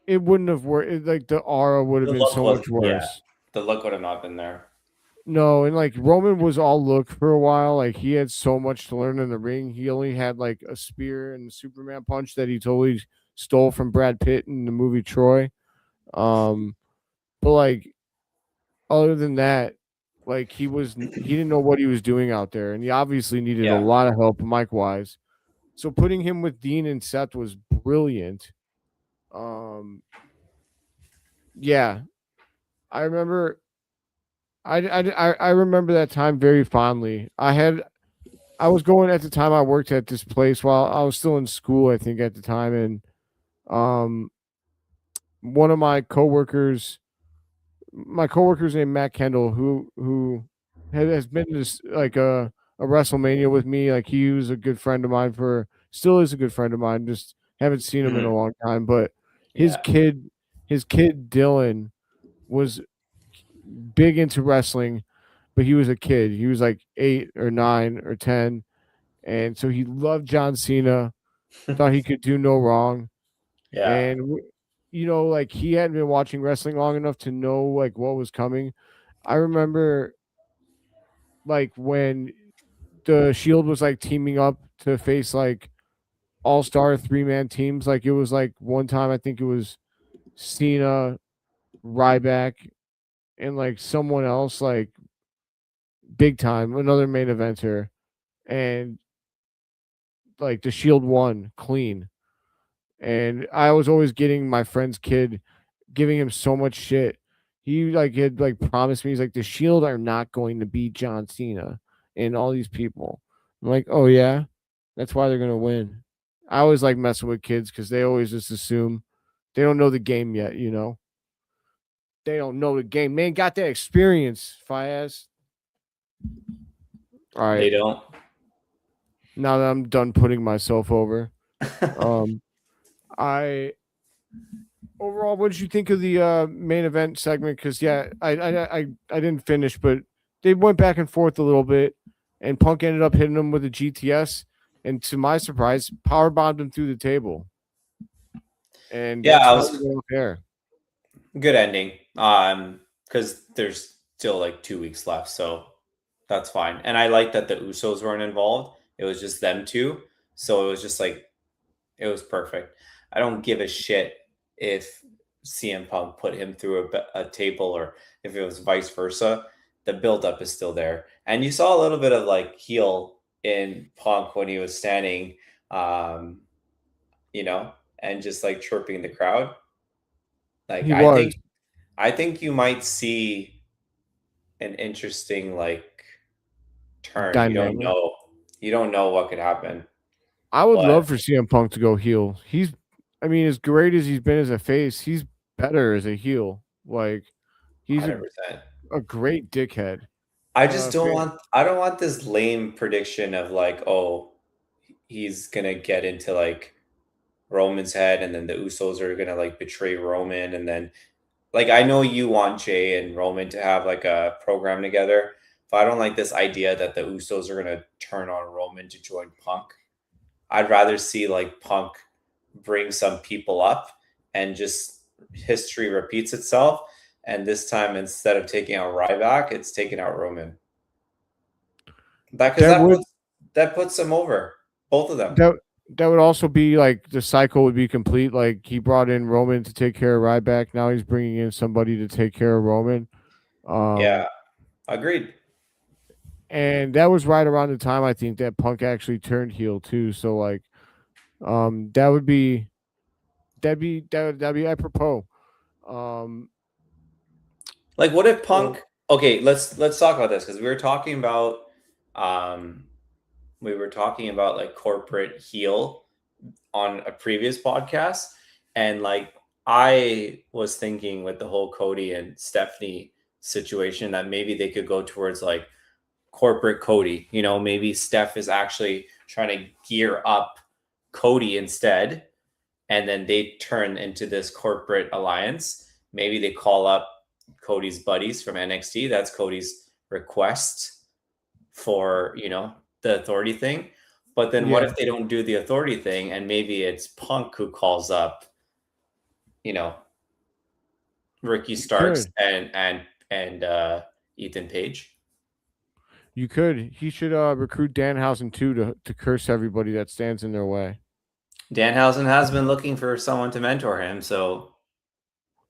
it wouldn't have worked. Like the aura would have been so much worse. Yeah, the look would have not been there. No, and like Roman was all look for a while. Like he had so much to learn in the ring. He only had like a spear and a Superman punch that he totally stole from Brad Pitt in the movie Troy. But like other than that, like he didn't know what he was doing out there, and he obviously needed a lot of help mic wise. So putting him with Dean and Seth was brilliant. Yeah, I remember. I remember that time very fondly. I was going at the time I worked at this place while I was still in school, I think at the time, and one of my coworkers named Matt Kendall, who has been to this, like a WrestleMania with me. Like he was a good friend of mine still is a good friend of mine. Just haven't seen him in a long time. But his kid Dylan was big into wrestling, but he was a kid. He was like 8 or 9 or 10. And so he loved John Cena, thought he could do no wrong. And like he hadn't been watching wrestling long enough to know like what was coming. I remember like when the Shield was like teaming up to face like all-star three-man teams. Like it was like one time I think it was Cena, Ryback, and like someone else like big time, another main eventer, and like the Shield won clean. And I was always getting my friend's kid, giving him so much shit. He like had like promised me, he's like, the Shield are not going to beat John Cena and all these people. I'm like, oh yeah, that's why they're gonna win. I always like messing with kids because they always just assume they don't know the game yet. They don't know the game. Man, got that experience, Fayyaz. All right. They don't. Now that I'm done putting myself over, I overall, what did you think of the main event segment? Because yeah, I didn't finish, but they went back and forth a little bit, and Punk ended up hitting him with a GTS, and to my surprise, power bombed him through the table. And yeah, I was there. Good ending. Because there's still like 2 weeks left, so that's fine. And I like that the Usos weren't involved. It was just them two. So it was just like, it was perfect. I don't give a shit if CM Punk put him through a table or if it was vice versa. The buildup is still there. And you saw a little bit of like heel in Punk when he was standing, and just like chirping the crowd. Like I think you might see an interesting like turn. Dynamic. You don't know what could happen. I would love for CM Punk to go heel. I mean, as great as he's been as a face, he's better as a heel. Like he's 100%. a great dickhead. I just don't want this lame prediction of like, oh, he's gonna get into like Roman's head and then the Usos are gonna like betray Roman and then like I know you want Jay and Roman to have like a program together, but I don't like this idea that the Usos are gonna turn on Roman to join Punk. I'd rather see like Punk bring some people up and just history repeats itself. And this time, instead of taking out Ryback, it's taking out Roman. That puts them over, both of them. That would also be like the cycle would be complete. Like he brought in Roman to take care of Ryback. Now he's bringing in somebody to take care of Roman. Yeah, agreed. And that was right around the time I think that Punk actually turned heel too. So like, that'd be apropos. Like, what if Punk? Okay, let's talk about this because we were talking about like corporate heel on a previous podcast, and like I was thinking with the whole Cody and Stephanie situation that maybe they could go towards like corporate Cody. Maybe Steph is actually trying to gear up Cody instead, and then they turn into this corporate alliance. Maybe they call up Cody's buddies from NXT. That's Cody's request for, the authority thing. But then what if they don't do the authority thing and maybe it's Punk who calls up, Ricky Starks and Ethan Page? You could. He should recruit Danhausen too to curse everybody that stands in their way. Danhausen has been looking for someone to mentor him, so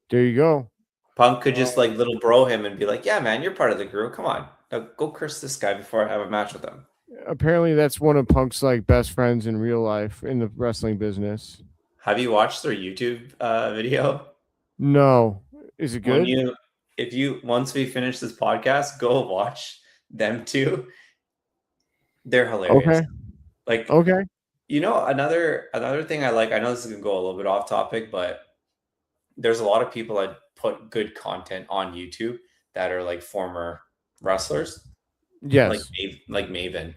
there you go. Punk could just like little bro him and be like, "Yeah, man, you're part of the group. Come on, now go curse this guy before I have a match with him." Apparently, that's one of Punk's like best friends in real life in the wrestling business. Have you watched their YouTube video? No. Is it good? Once we finish this podcast, go watch them two. They're hilarious. Okay. Like, okay. Another thing I like, I know this is gonna go a little bit off topic, but there's a lot of people that put good content on YouTube that are like former wrestlers. Yes. Like Maven.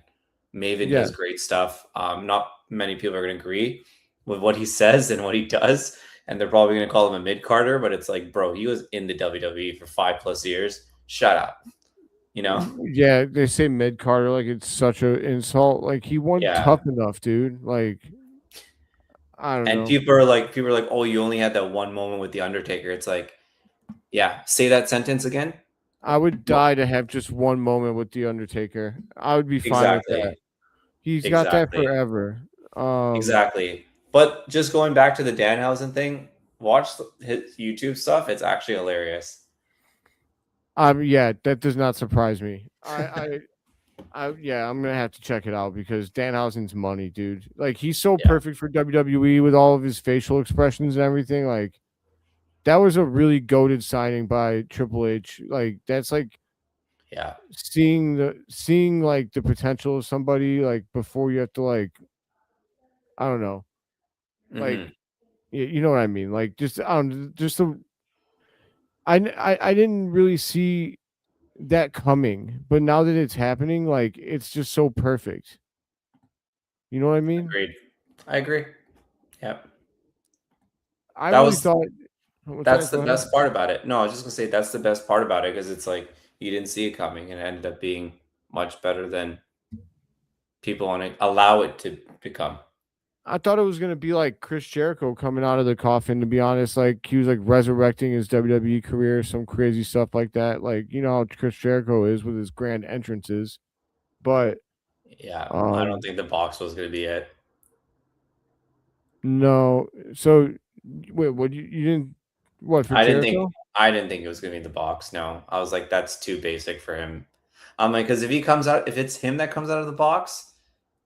Maven does great stuff. Not many people are gonna agree with what he says and what he does. And they're probably going to call him a mid-carder, but it's like, bro, he was in the WWE for 5+ years. Shut up. Yeah, they say mid-carder like it's such an insult. Like he wasn't tough enough, dude. Like I don't And know. people are like, oh, you only had that one moment with the Undertaker. It's like, yeah, say that sentence again. I would die to have just one moment with the Undertaker. I would be fine with that. Exactly. He's got that Exactly. forever. Exactly. But just going back to the Danhausen thing, watch his YouTube stuff. It's actually hilarious. Yeah, that does not surprise me. Yeah, I'm gonna have to check it out because Danhausen's money, dude. Like he's so Yeah. perfect for WWE with all of his facial expressions and everything. Like that was a really goated signing by Triple H. Like that's like Yeah. seeing like the potential of somebody like before you have to like I don't know like Hmm. you know what I mean like just the I didn't really see that coming, but now that it's happening, like it's just so perfect. You know what I mean? Agreed. I agree. Yeah. I That really was thought. What's that's that? the Go ahead. best part about it. No, I was just gonna say that's the best part about it because it's like you didn't see it coming and it ended up being much better than people on it allow it to become. I thought it was gonna be like Chris Jericho coming out of the coffin. To be honest, like he was like resurrecting his WWE career, some crazy stuff like that. Like you know how Chris Jericho is with his grand entrances, but Yeah, I don't um think the box was gonna be it. no. So wait, what you didn't what for I didn't think Jericho? I didn't think it was gonna be the box. No, I was like, that's too basic for him. I'm like, because if he comes out, if it's him that comes out of the box,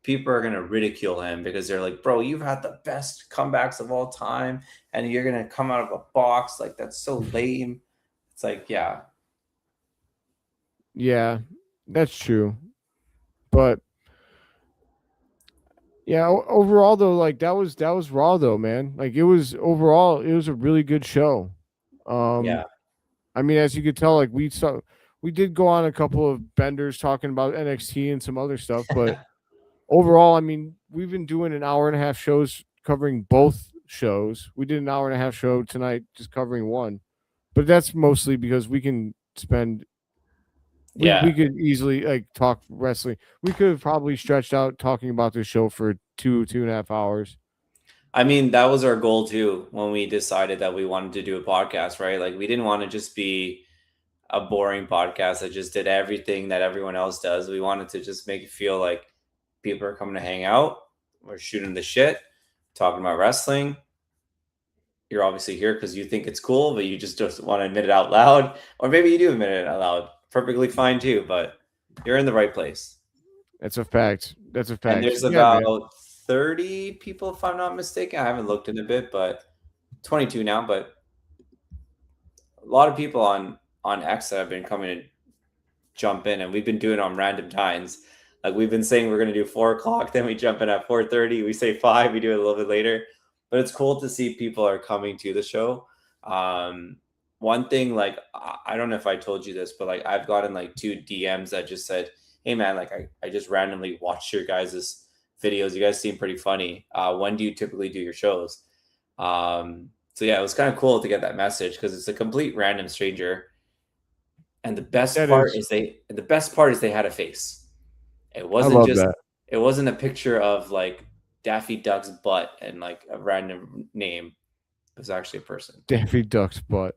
people are gonna ridicule him because they're like, bro, you've had the best comebacks of all time, and you're gonna come out of a box like that's so lame. It's like, yeah, Yeah, that's true. But yeah, overall though, like that was raw though, man. Like it was overall, it was a really good show. yeah, Um, I mean, as you could tell, like we did go on a couple of benders talking about NXT and some other stuff, but overall, I mean, we've been doing an hour and a half shows covering both shows. We did an hour and a half show tonight just covering one, but that's mostly because we can spend we yeah. could easily like talk wrestling. We could have probably stretched out talking about this show for 2.5 hours. I mean, that was our goal too when we decided that we wanted to do a podcast, right? Like, we didn't want to just be a boring podcast that just did everything that everyone else does. We wanted to just make it feel like people are coming to hang out. We're shooting the shit, talking about wrestling. You're obviously here because you think it's cool, but you just don't want to admit it out loud. Or maybe you do admit it out loud. Perfectly fine too, but you're in the right place. That's a fact. That's a And fact. there's Yeah, man. about 30 people, if I'm not mistaken. I haven't looked in a bit, but 22 now. But a lot of people on X that have been coming to jump in, and we've been doing it on random times. Like, we've been saying we're going to do 4 o'clock, then we jump in at 4:30. We say 5, we do it a little bit later. But it's cool to see people are coming to the show. One thing, like, I don't know if I told you this, but like I've gotten like 2 DMs that just said, "Hey man, like I just randomly watched your guys' videos. You guys seem pretty funny. When do you typically do your shows?" So yeah, it was kind of cool to get that message because it's a complete random stranger. And That is. the best part is they had a face. It I wasn't love just that. it wasn't a picture of like Daffy Duck's butt and like a random name. It was actually a person. Daffy Duck's butt.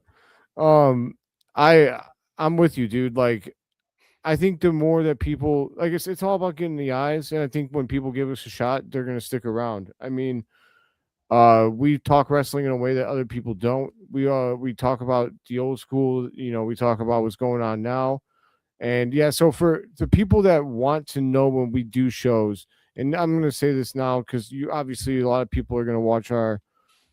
Um, I I'm with you, dude. Like I think the more that people like it's all about getting the eyes, and I think when people give us a shot, they're gonna stick around. I mean, we talk wrestling in a way that other people don't. We talk about the old school, you know, we talk about what's going on now. And yeah, so for the people that want to know when we do shows, and I'm going to say this now because you obviously a lot of people are going to watch our,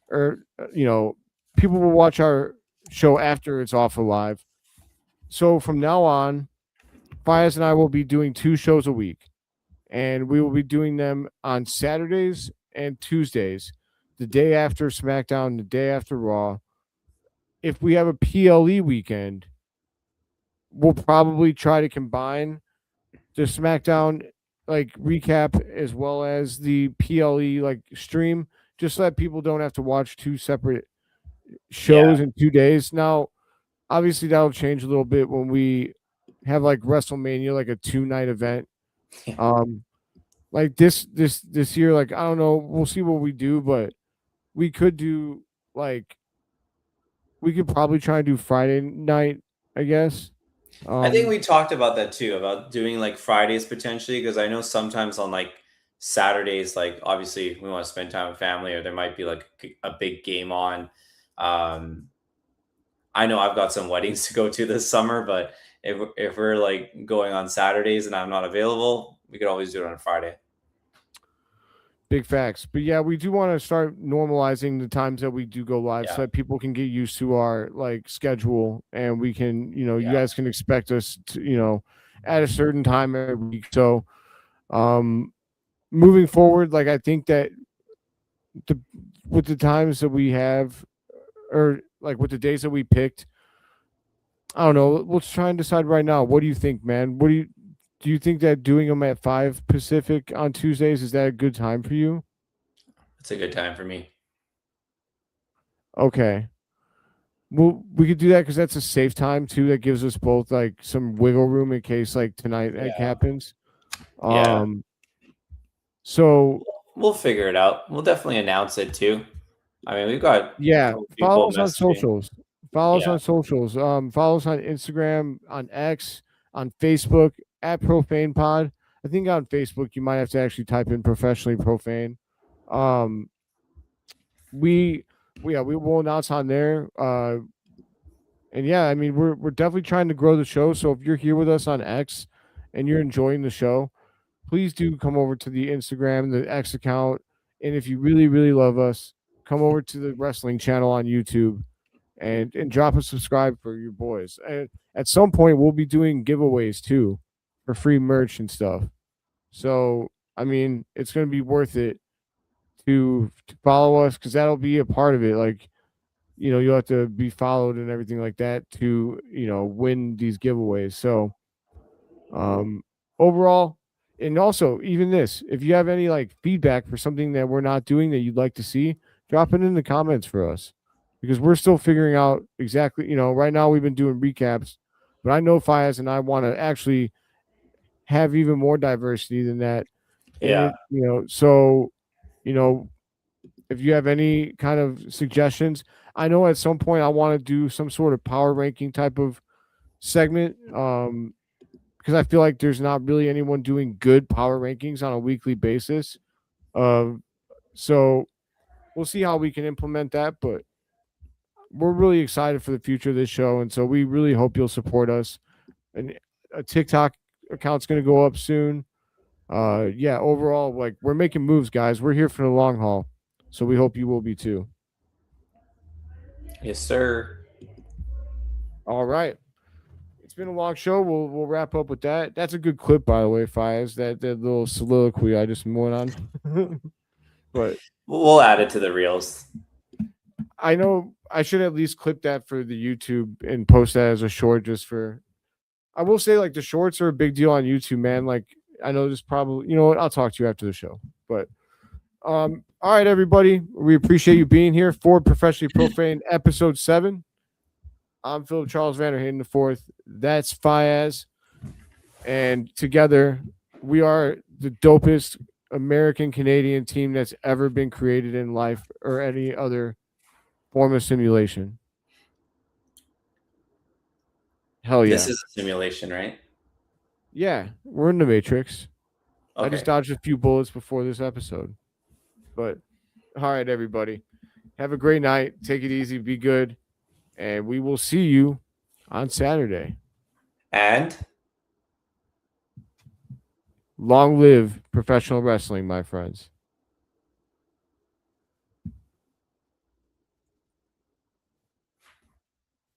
or you know, people will watch our show after it's off of live. So from now on, Fias and I will be doing 2 shows a week, and we will be doing them on Saturdays and Tuesdays, the day after SmackDown, the day after Raw. If we have a PLE weekend, we'll probably try to combine the SmackDown like recap as well as the PLE like stream, just so that people don't have to watch 2 separate Yeah. shows in 2 days. Now, obviously, that'll change a little bit when we have like WrestleMania, like a 2 night event. Um, like this year, like I don't know, we'll see what we do, but we could do like we could probably try and do Friday night, I guess. I think we talked about that too, about doing like Fridays potentially, because I know sometimes on like Saturdays, like obviously we want to spend time with family, or there might be like a big game on. Um, I know I've got some weddings to go to this summer, but if we're like going on Saturdays and I'm not available, we could always do it on a Friday. Big facts. But yeah, we do want to start normalizing the times that we do go live so that people can get used to our like schedule, and we can, you guys can expect us to, at a certain time every week. So moving forward, like I think that with the times that we have, or like with the days that we picked, I don't know. Let's try and decide right now. What do you think, man? Do you think that doing them at 5 Pacific on Tuesdays, is that a good time for you? It's a good time for me. Okay. Well, we could do that because that's a safe time too. That gives us both like some wiggle room in case like tonight happens. So we'll figure it out. We'll definitely announce it too. I mean, we've got follow us on socials. Follow us on socials. Follow us on Instagram, on X, on Facebook at Profane Pod. I think on Facebook you might have to actually type in Professionally Profane. We will announce on there. And yeah, I mean we're definitely trying to grow the show. So if you're here with us on X and you're enjoying the show, please do come over to the Instagram, the X account, and if you really, really love us, come over to the wrestling channel on YouTube and drop a subscribe for your boys. And at some point, we'll be doing giveaways too for free merch and stuff. So, I mean, it's going to be worth it to follow us because that'll be a part of it. Like, you'll have to be followed and everything like that to, win these giveaways. So, overall, and also even this, if you have any like feedback for something that we're not doing that you'd like to see, drop it in the comments for us because we're still figuring out exactly, right now we've been doing recaps, but I know Fayyaz and I want to actually have even more diversity than that. Yeah. And so, if you have any kind of suggestions, I know at some point I want to do some sort of power ranking type of segment. Because I feel like there's not really anyone doing good power rankings on a weekly basis. So we'll see how we can implement that, but we're really excited for the future of this show. And so we really hope you'll support us. And a TikTok account's going to go up soon. Overall, like we're making moves, guys. We're here for the long haul. So we hope you will be too. Yes, sir. All right. It's been a long show. We'll wrap up with that. That's a good clip, by the way, Fayyaz. That little soliloquy I just went on. But we'll add it to the reels. I know I should at least clip that for the YouTube and post that as a short just for. I will say like the shorts are a big deal on YouTube, man. Like I know this probably, I'll talk to you after the show. But all right, everybody. We appreciate you being here for Professionally Profane episode 7. I'm Philip Charles VanDerHeyden IV. That's Fayyaz. And together, we are the dopest American-Canadian team that's ever been created in life or any other form of simulation. Hell yeah. This is a simulation, right? Yeah, we're in the Matrix. Okay. I just dodged a few bullets before this episode. But, all right, everybody. Have a great night. Take it easy. Be good. And we will see you on Saturday. And long live professional wrestling, my friends.